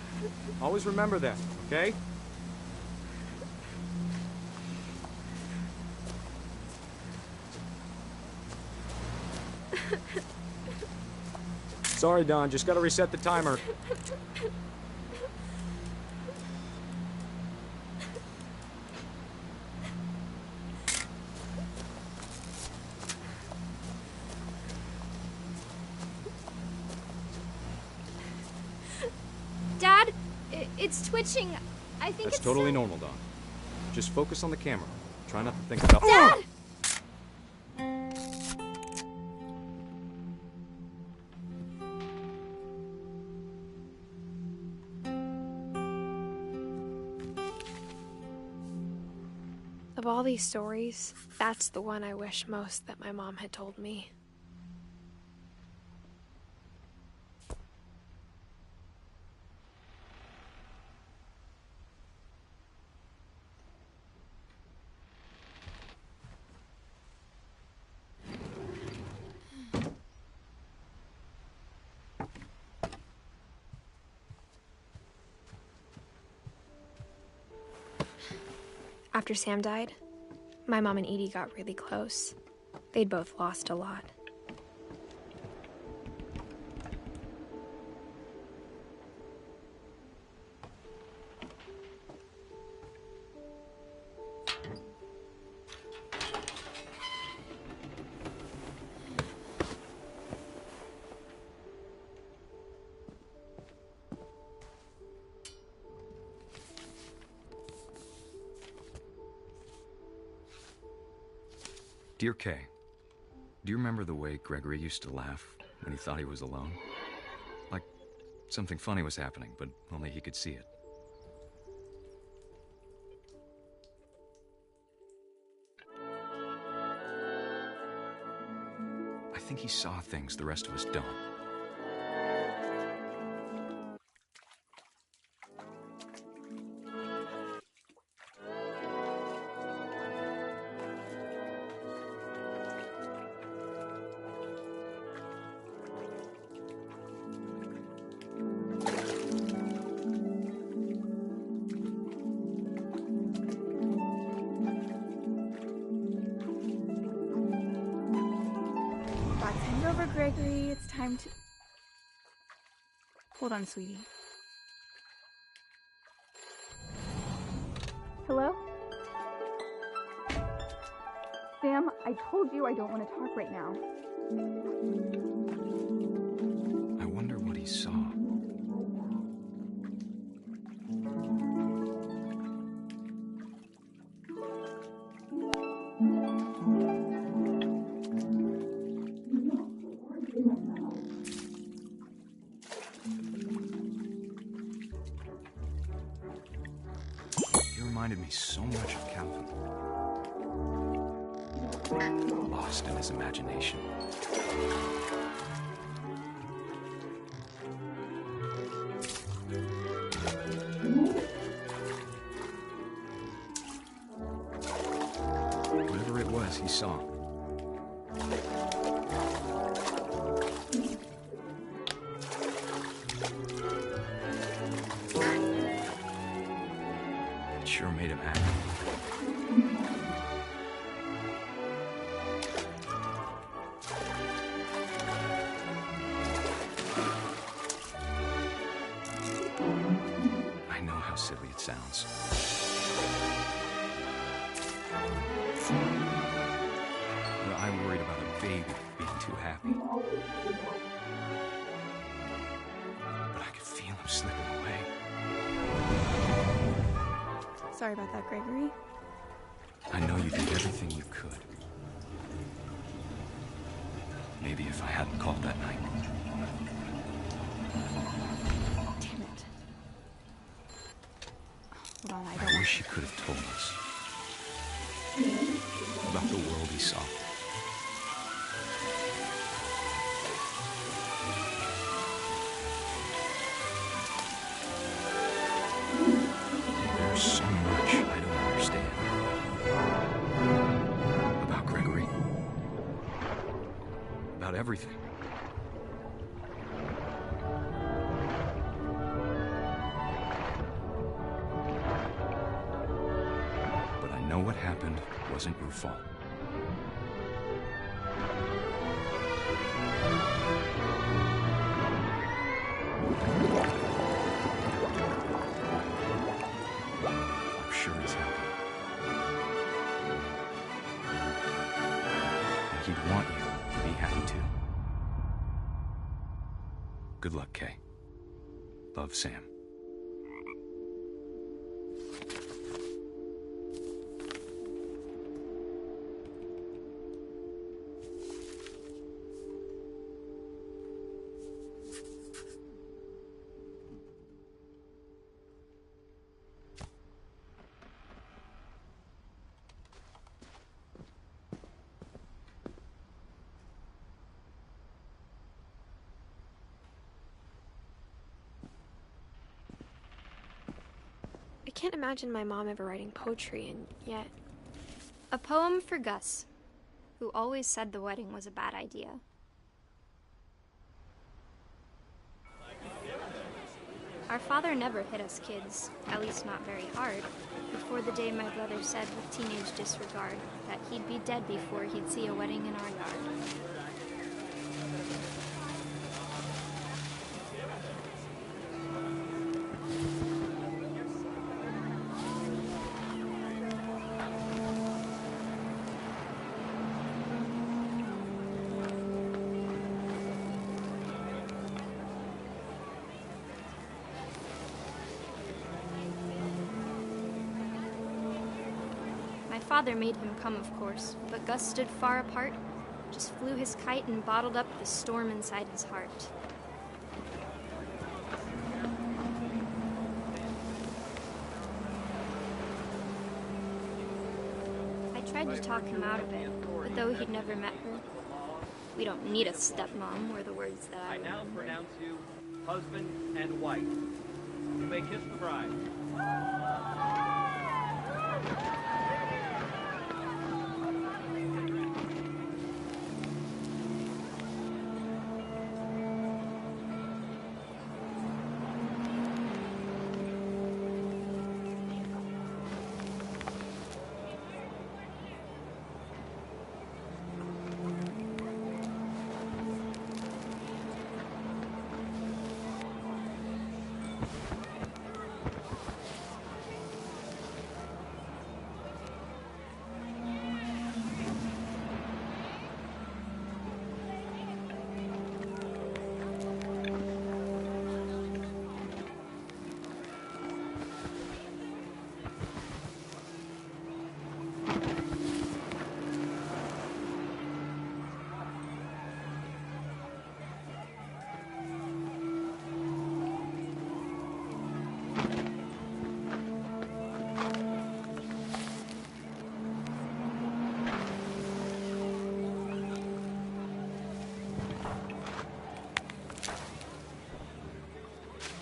Always remember that, okay? Sorry, Don. Just gotta reset the timer. Dad, it's twitching. I think That's it's totally normal, Don. Just focus on the camera. Try not to think about... Dad! Of all these stories, that's the one I wish most that my mom had told me. After Sam died, my mom and Edie got really close. They'd both lost a lot. Dear Kay, do you remember the way Gregory used to laugh when he thought he was alone? Like something funny was happening, but only he could see it. I think he saw things the rest of us don't. Send over Gregory. It's time to... Hold on, sweetie. Hello? Sam, I told you I don't want to talk right now. I wonder what he saw. He reminded me so much of Calvin. Lost in his imagination. Whatever it was, he saw. It sure made him happy. I know how silly it sounds. But I worried about a baby being too happy. But I could feel him slipping away. Sorry about that, Gregory. I know you did everything you could. Maybe if I hadn't called that night. Damn it. Hold on, I wish he could have told us about the world he saw. There's so much I don't understand about Gregory, about everything. But I know what happened wasn't your fault. I'm sure he's happy. And he'd want you to be happy too. Good luck, Kay. Love, Sam. I can't imagine my mom ever writing poetry, and yet... A poem for Gus, who always said the wedding was a bad idea. Our father never hit us kids, at least not very hard, before the day my brother said with teenage disregard that he'd be dead before he'd see a wedding in our yard. My father made him come, of course, but Gus stood far apart, just flew his kite and bottled up the storm inside his heart. I tried to talk him out of it, but though he'd never met her, "We don't need a stepmom," were the words that I now remembered. pronounce you husband and wife. You may kiss the bride.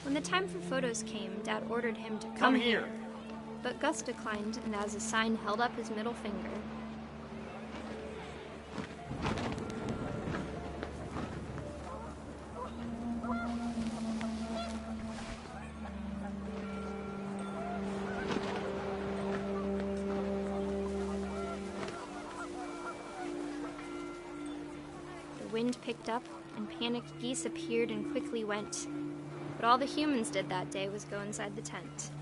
When the time for photos came, Dad ordered him to Come here. But Gus declined and as a sign held up his middle finger. The wind picked up and panicked geese appeared and quickly went. But all the humans did that day was go inside the tent.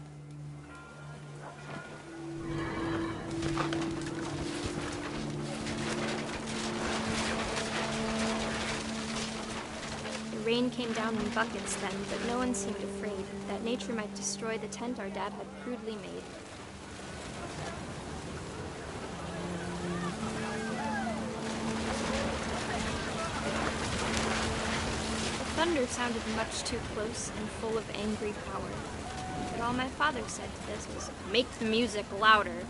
The rain came down in buckets then, but no one seemed afraid that nature might destroy the tent our dad had crudely made. Thunder sounded much too close and full of angry power. But all my father said to this was, "Make the music louder."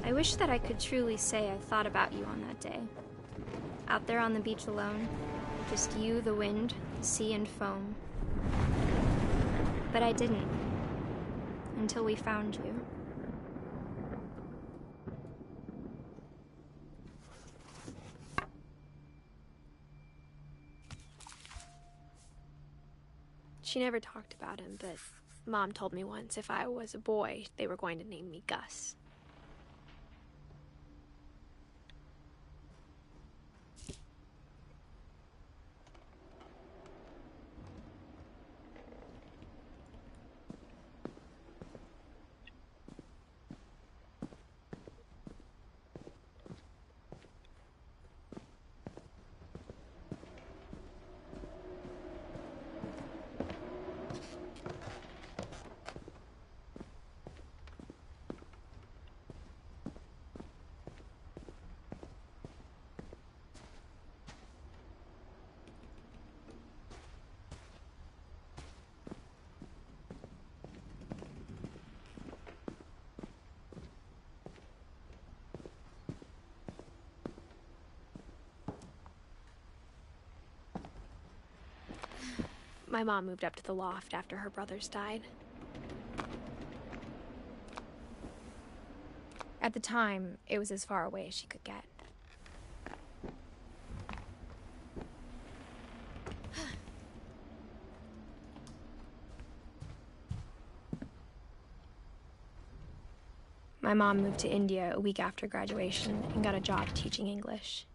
I wish that I could truly say I thought about you on that day. Out there on the beach alone, just you, the wind, the sea, and foam. But I didn't, until we found you. She never talked about him, but Mom told me once if I was a boy, they were going to name me Gus. My mom moved up to the loft after her brothers died. At the time, it was as far away as she could get. My mom moved to India a week after graduation and got a job teaching English.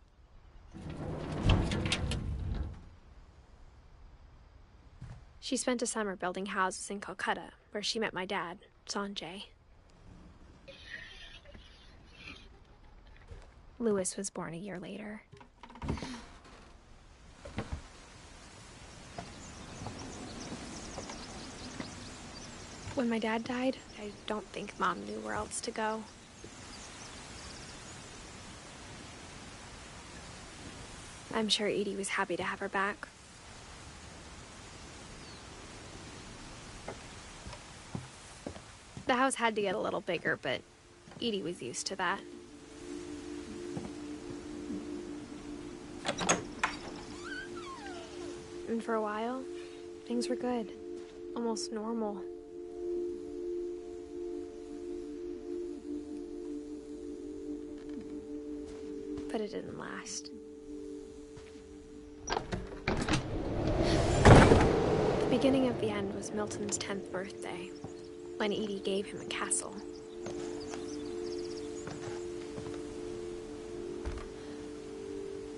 She spent a summer building houses in Calcutta, where she met my dad, Sanjay. Louis was born a year later. When my dad died, I don't think Mom knew where else to go. I'm sure Edie was happy to have her back. The house had to get a little bigger, but Edie was used to that. And for a while, things were good. Almost normal. But it didn't last. The beginning of the end was Milton's 10th birthday, when Edie gave him a castle.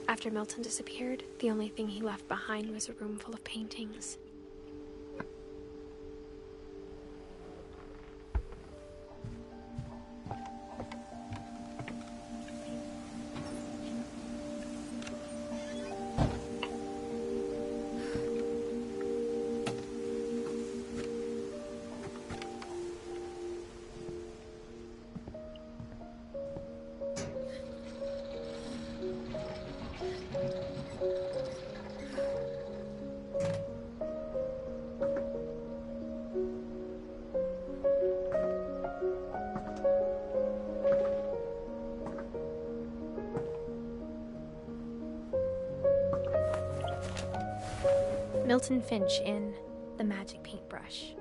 After Milton disappeared, the only thing he left behind was a room full of paintings. Milton Finch in The Magic Paintbrush.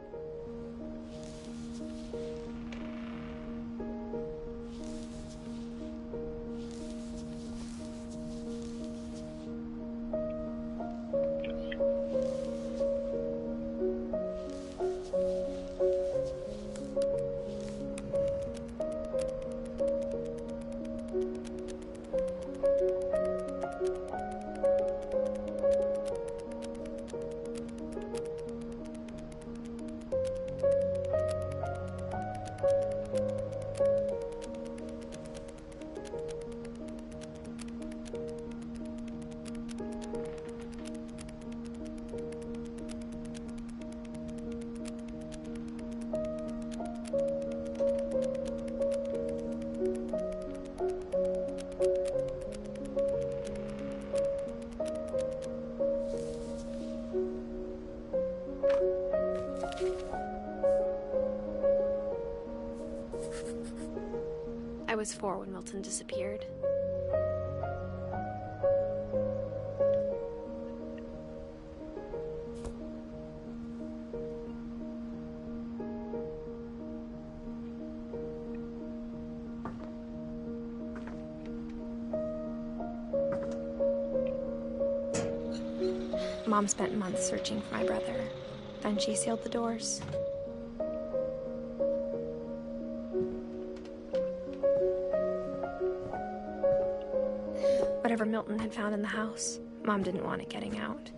I was 4 when Milton disappeared. Mom spent months searching for my brother. Then she sealed the doors. Whatever Milton had found in the house, Mom didn't want it getting out.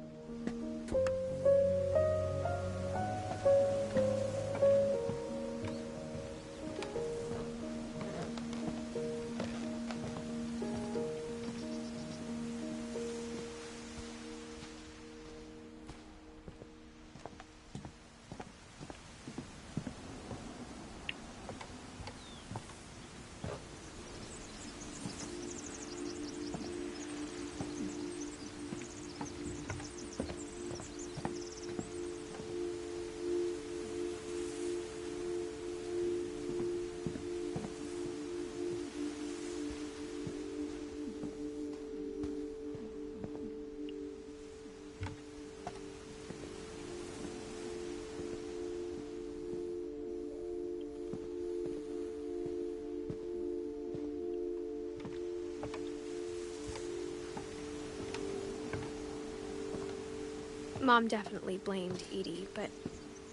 Mom definitely blamed Edie, but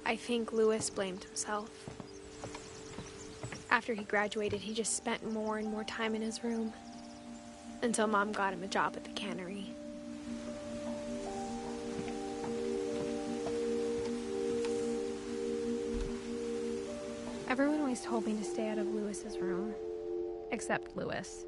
I think Louis blamed himself. After he graduated, he just spent more and more time in his room, until Mom got him a job at the cannery. Everyone always told me to stay out of Louis's room, except Louis.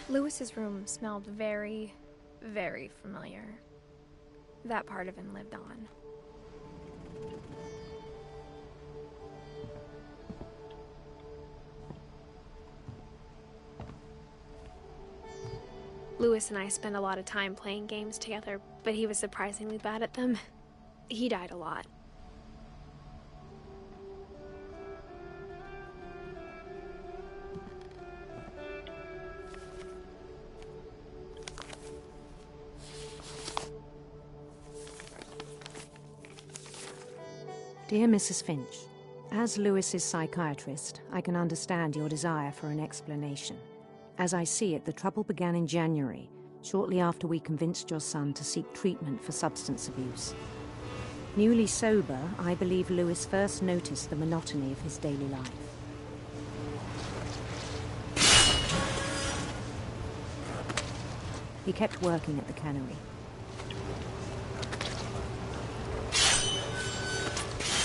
Louis's room smelled very, very familiar. That part of him lived on. Louis and I spent a lot of time playing games together, but he was surprisingly bad at them. He died a lot. Dear Mrs. Finch, as Louis's psychiatrist, I can understand your desire for an explanation. As I see it, the trouble began in January, shortly after we convinced your son to seek treatment for substance abuse. Newly sober, I believe Louis first noticed the monotony of his daily life. He kept working at the cannery.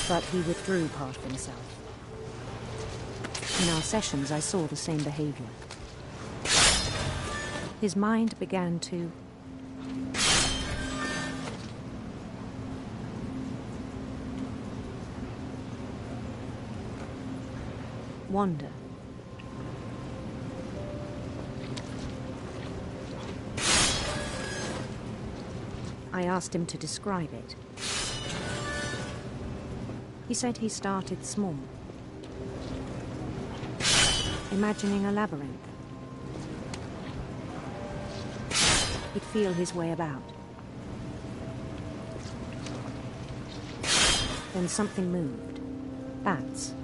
But he withdrew part of himself. In our sessions, I saw the same behavior. His mind began to wander. I asked him to describe it. He said he started small, imagining a labyrinth. He'd feel his way about. Then something moved. Bats.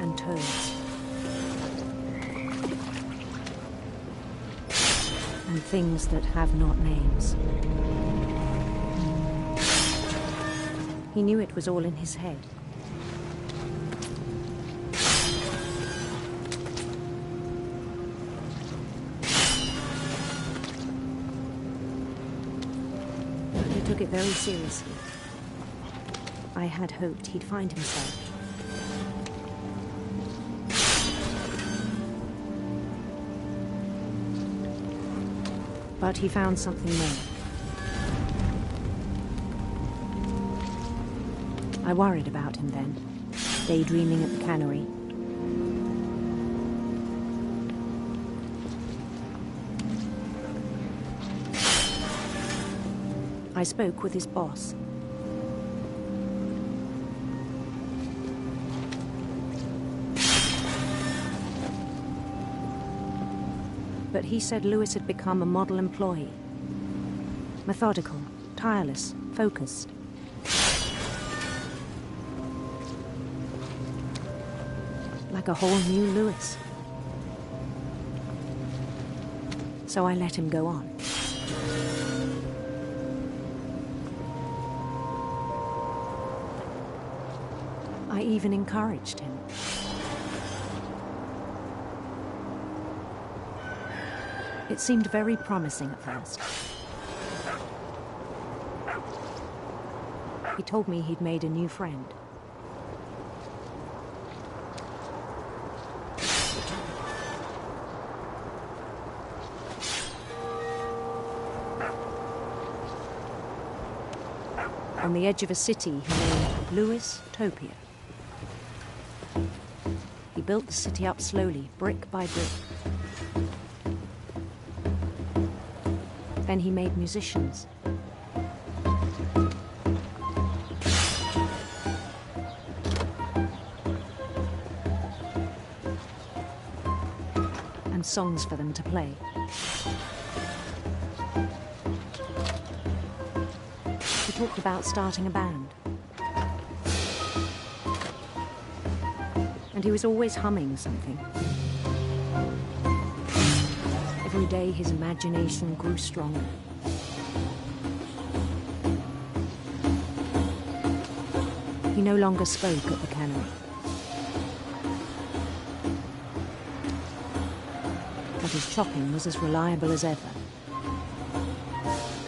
And toads. And things that have not names. He knew it was all in his head. He took it very seriously. I had hoped he'd find himself. But he found something more. I worried about him then, daydreaming at the cannery. I spoke with his boss. But he said Louis had become a model employee. Methodical, tireless, focused. Like a whole new Louis. So I let him go on. I even encouraged him. It seemed very promising at first. He told me he'd made a new friend. On the edge of a city he named Louis Topia. He built the city up slowly, brick by brick. Then he made musicians. And songs for them to play. He talked about starting a band. And he was always humming something. Every day his imagination grew stronger. He no longer spoke at the cannery. But his chopping was as reliable as ever.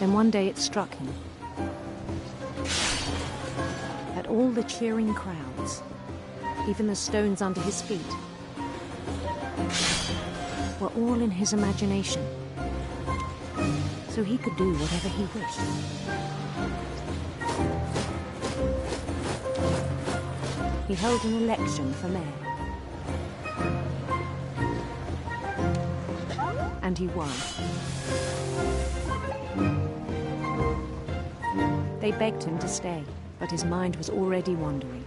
Then one day it struck him that all the cheering crowds, even the stones under his feet, were all in his imagination, so he could do whatever he wished. He held an election for mayor, and he won. They begged him to stay, but his mind was already wandering.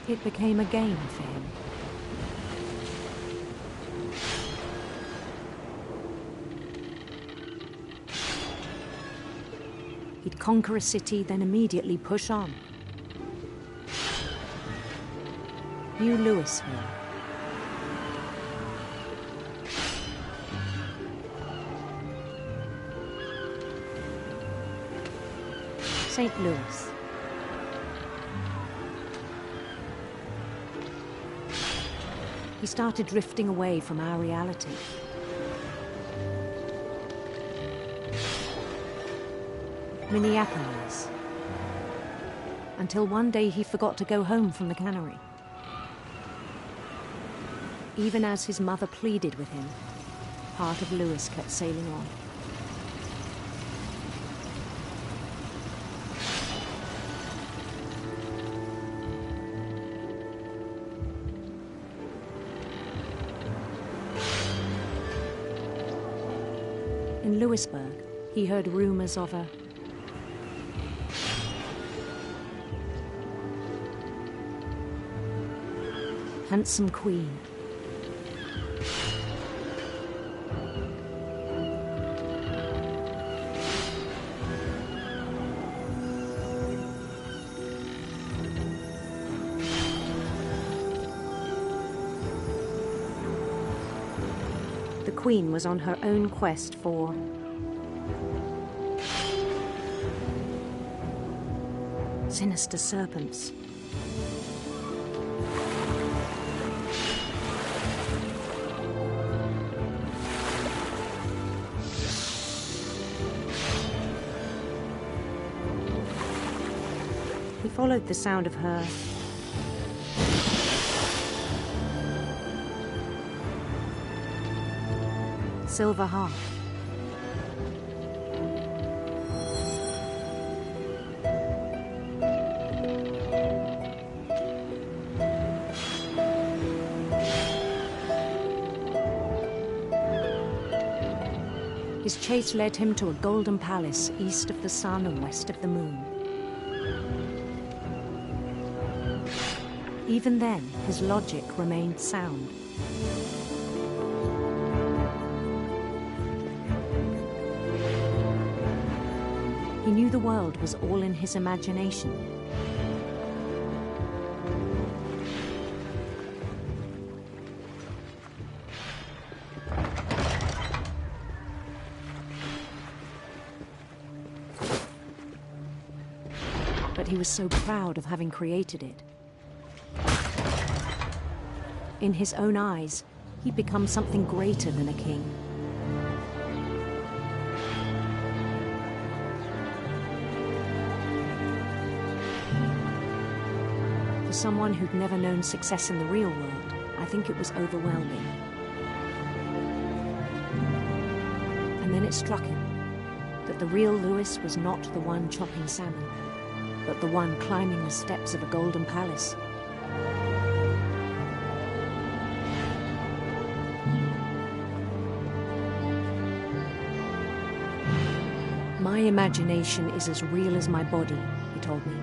It became a game for him. He'd conquer a city, then immediately push on. New Louisville. St. Louis. He started drifting away from our reality. Minneapolis. Until one day he forgot to go home from the cannery. Even as his mother pleaded with him, part of Louis kept sailing on. In Louisburg, he heard rumors of a handsome queen. The queen was on her own quest for sinister serpents. He followed the sound of her silver harp. His chase led him to a golden palace east of the sun and west of the moon. Even then, his logic remained sound. He knew the world was all in his imagination. But he was so proud of having created it. In his own eyes, he'd become something greater than a king. For someone who'd never known success in the real world, I think it was overwhelming. And then it struck him. that the real Lewis was not the one chopping salmon, but the one climbing the steps of a golden palace. My imagination is as real as my body, he told me.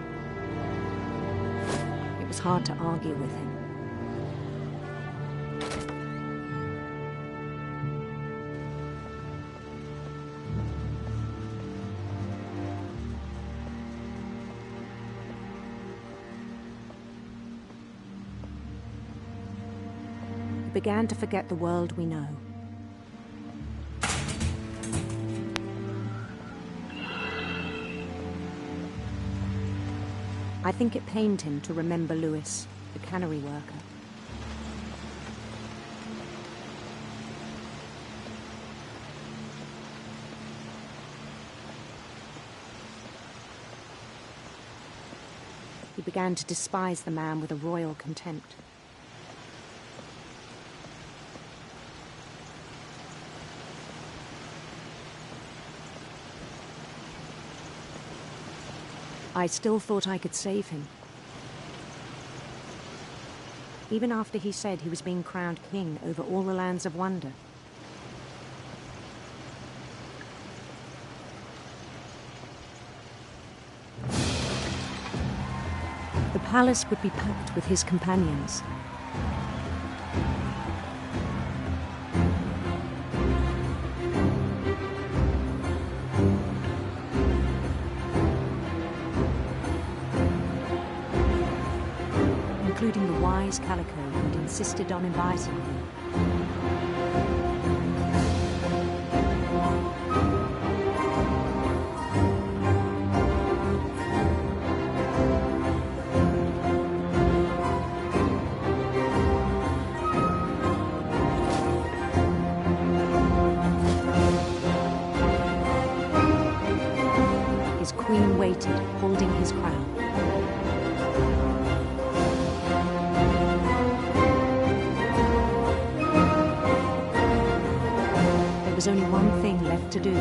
It was hard to argue with him. We began to forget the world we know. I think it pained him to remember Lewis, the cannery worker. He began to despise the man with a royal contempt. I still thought I could save him. Even after he said he was being crowned king over all the lands of wonder. The palace would be packed with his companions. Including the wise Calico who'd insisted on inviting him. His queen waited, holding his crown. There was only one thing left to do.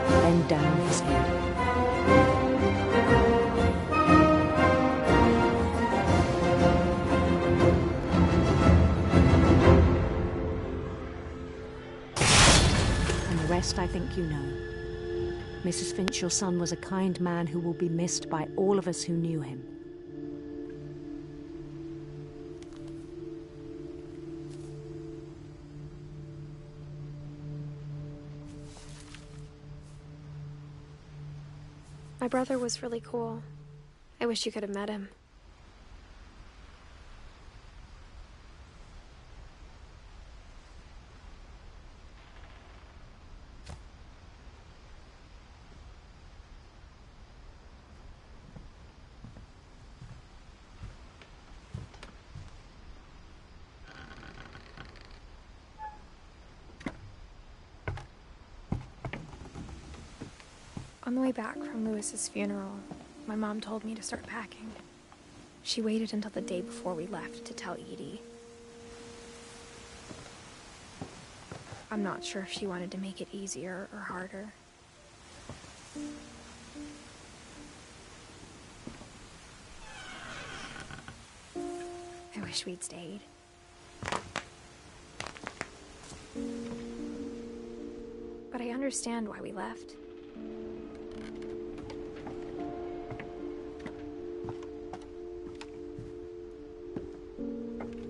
Bend down his head. And the rest I think you know. Mrs. Finch, your son was a kind man who will be missed by all of us who knew him. My brother was really cool. I wish you could have met him. On the way back from Lewis's funeral, my mom told me to start packing. She waited until the day before we left to tell Edie. I'm not sure if she wanted to make it easier or harder. I wish we'd stayed. But I understand why we left.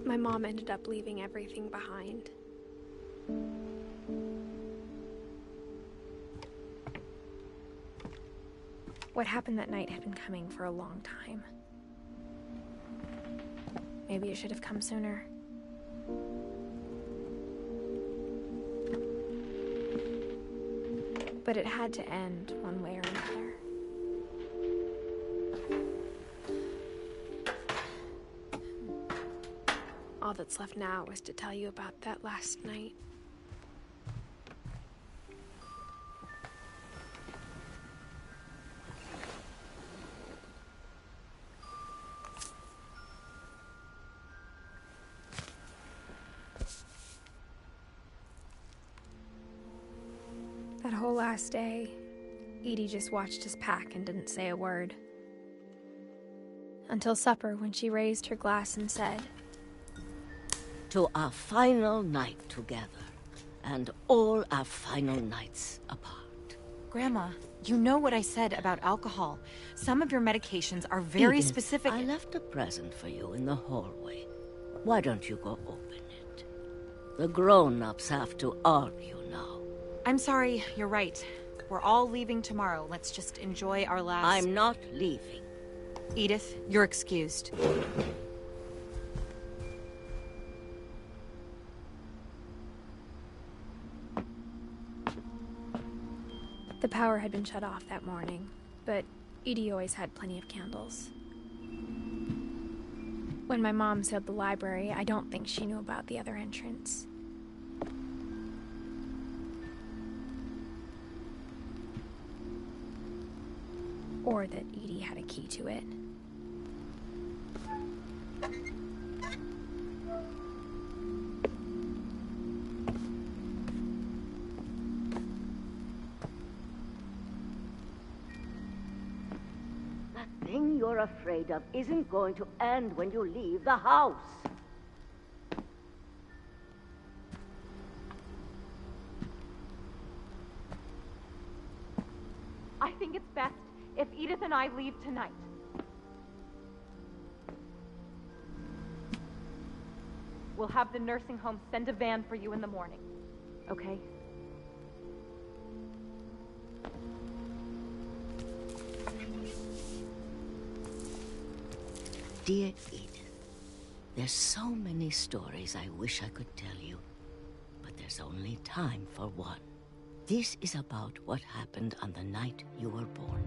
My mom ended up leaving everything behind. What happened that night had been coming for a long time. Maybe it should have come sooner. But it had to end one way or another. All that's left now is to tell you about that last night. That whole last day, Edie just watched us pack and didn't say a word. Until supper, when she raised her glass and said, "To our final night together, and all our final nights apart." Grandma, you know what I said about alcohol. Some of your medications are very Edith, specific. I left a present for you in the hallway. Why don't you go open it? The grown-ups have to argue now. I'm sorry, you're right. We're all leaving tomorrow. Let's just enjoy our last... I'm not leaving. Edith, you're excused. The power had been shut off that morning, but Edie always had plenty of candles. When my mom sailed the library, I don't think she knew about the other entrance. Or that Edie had a key to it. That thing you're afraid of isn't going to end when you leave the house. I think it's best if Edith and I leave tonight. We'll have the nursing home send a van for you in the morning, okay? Dear Edith, there's so many stories I wish I could tell you, but there's only time for one. This is about what happened on the night you were born.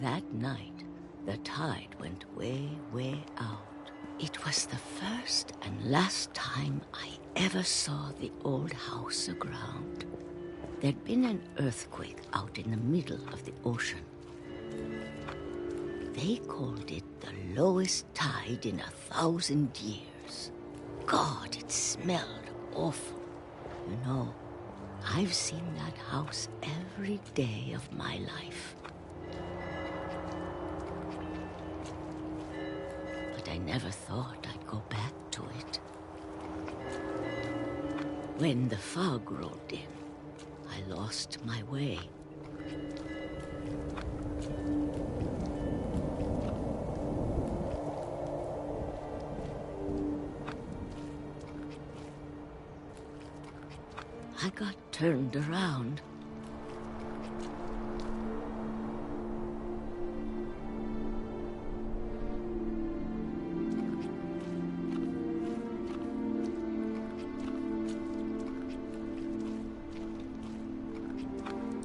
That night, the tide went way, way out. It was the first and last time I ever saw the old house aground. There'd been an earthquake out in the middle of the ocean. They called it the lowest tide in 1,000 years. God, it smelled awful. You know, I've seen that house every day of my life. But I never thought I'd go back to it. When the fog rolled in, I lost my way. I got turned around.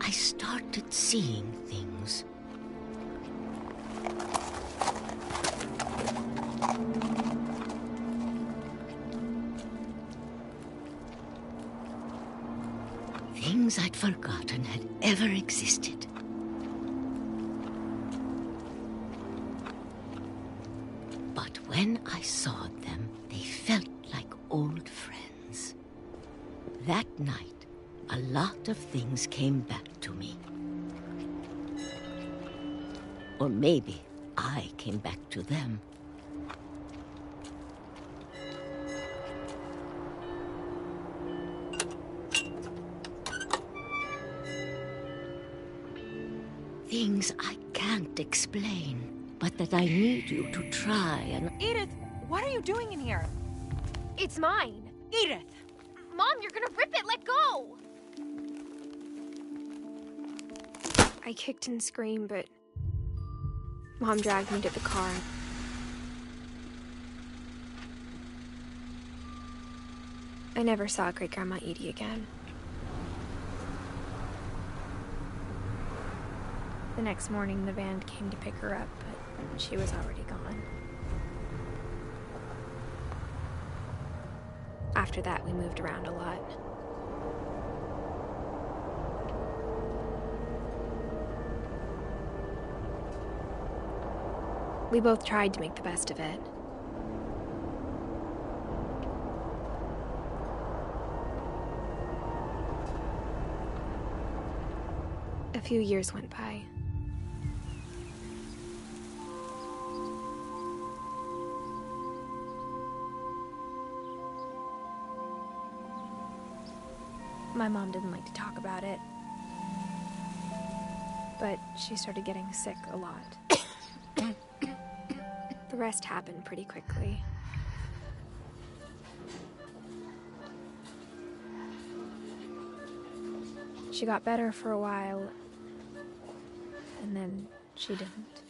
I started seeing things. Things I'd forgotten had ever existed. But when I saw them, they felt like old friends. That night, a lot of things came back to me. Or maybe I came back to them. Things I can't explain, but that I need you to try and... Edith, what are you doing in here? It's mine. Edith! Mom, you're gonna rip it! Let go! I kicked and screamed, but Mom dragged me to the car. I never saw Great-Grandma Edie again. The next morning, the van came to pick her up, but she was already gone. After that, we moved around a lot. We both tried to make the best of it. A few years went by. My mom didn't like to talk about it, but she started getting sick a lot. The rest happened pretty quickly. She got better for a while, and then she didn't.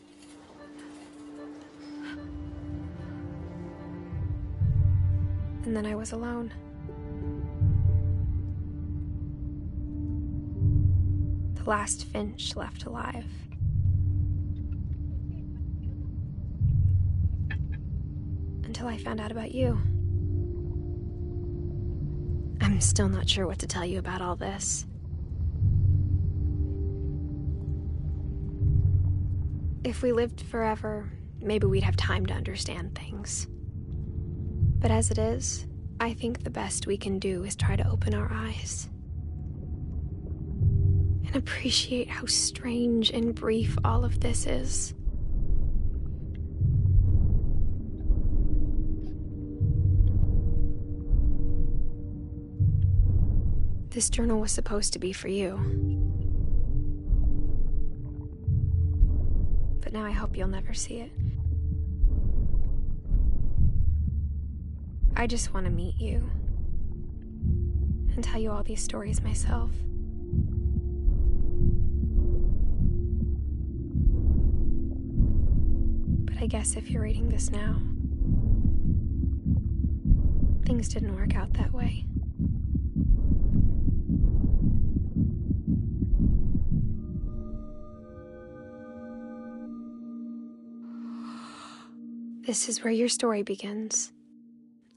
And then I was alone. The last Finch left alive. Until I found out about you. I'm still not sure what to tell you about all this. If we lived forever, maybe we'd have time to understand things. But as it is, I think the best we can do is try to open our eyes. And appreciate how strange and brief all of this is. This journal was supposed to be for you. But now I hope you'll never see it. I just want to meet you and tell you all these stories myself. But I guess if you're reading this now, things didn't work out that way. This is where your story begins.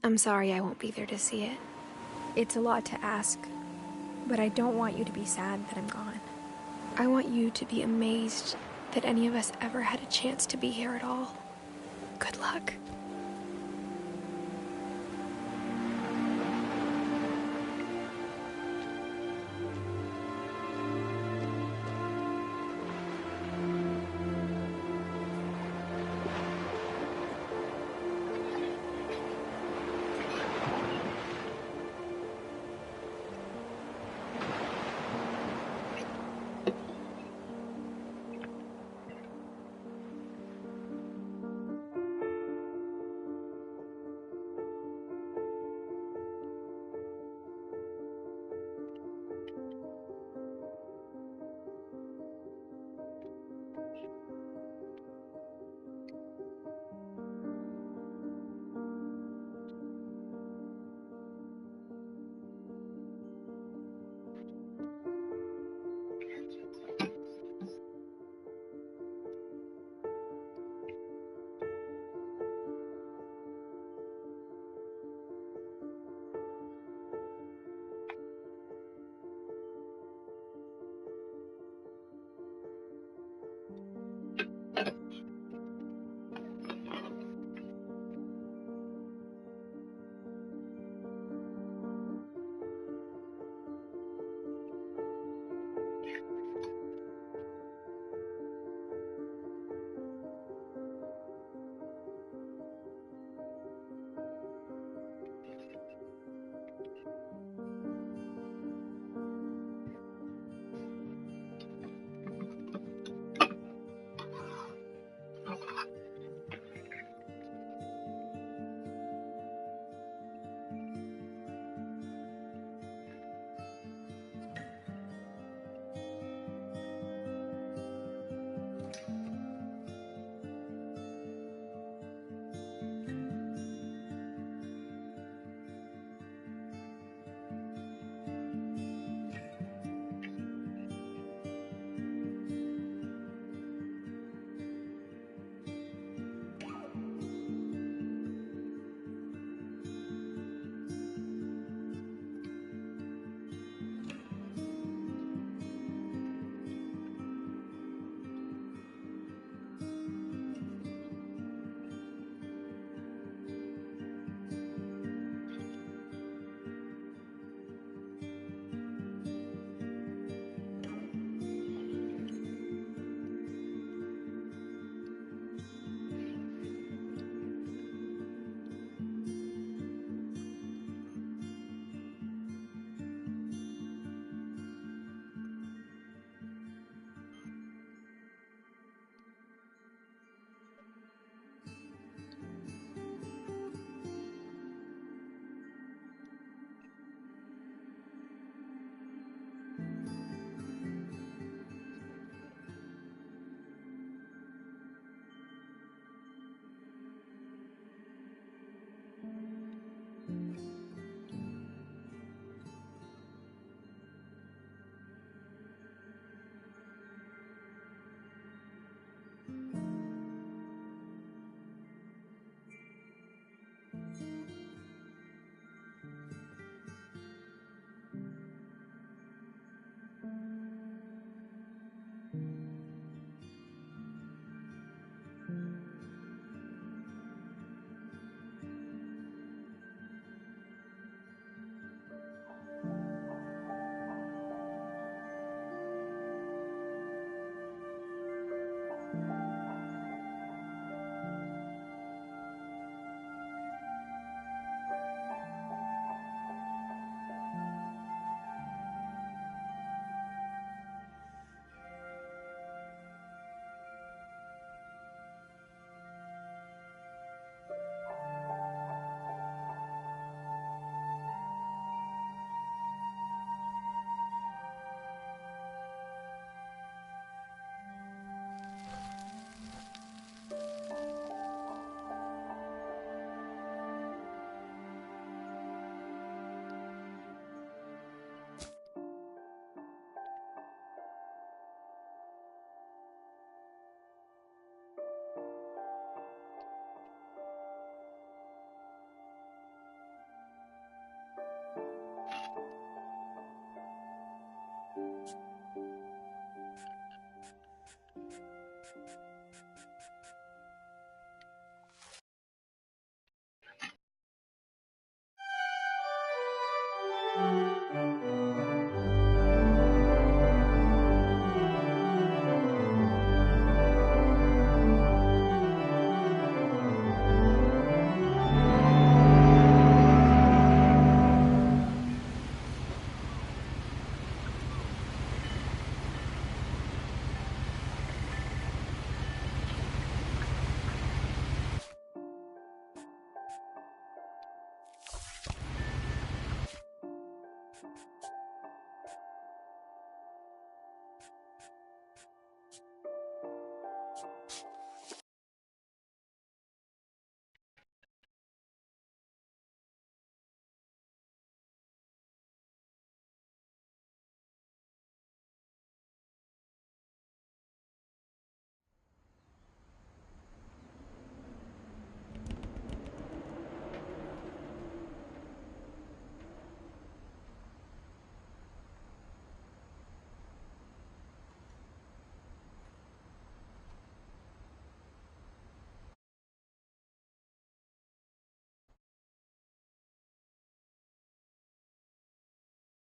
I'm sorry I won't be there to see it. It's a lot to ask, but I don't want you to be sad that I'm gone. I want you to be amazed that any of us ever had a chance to be here at all. Good luck.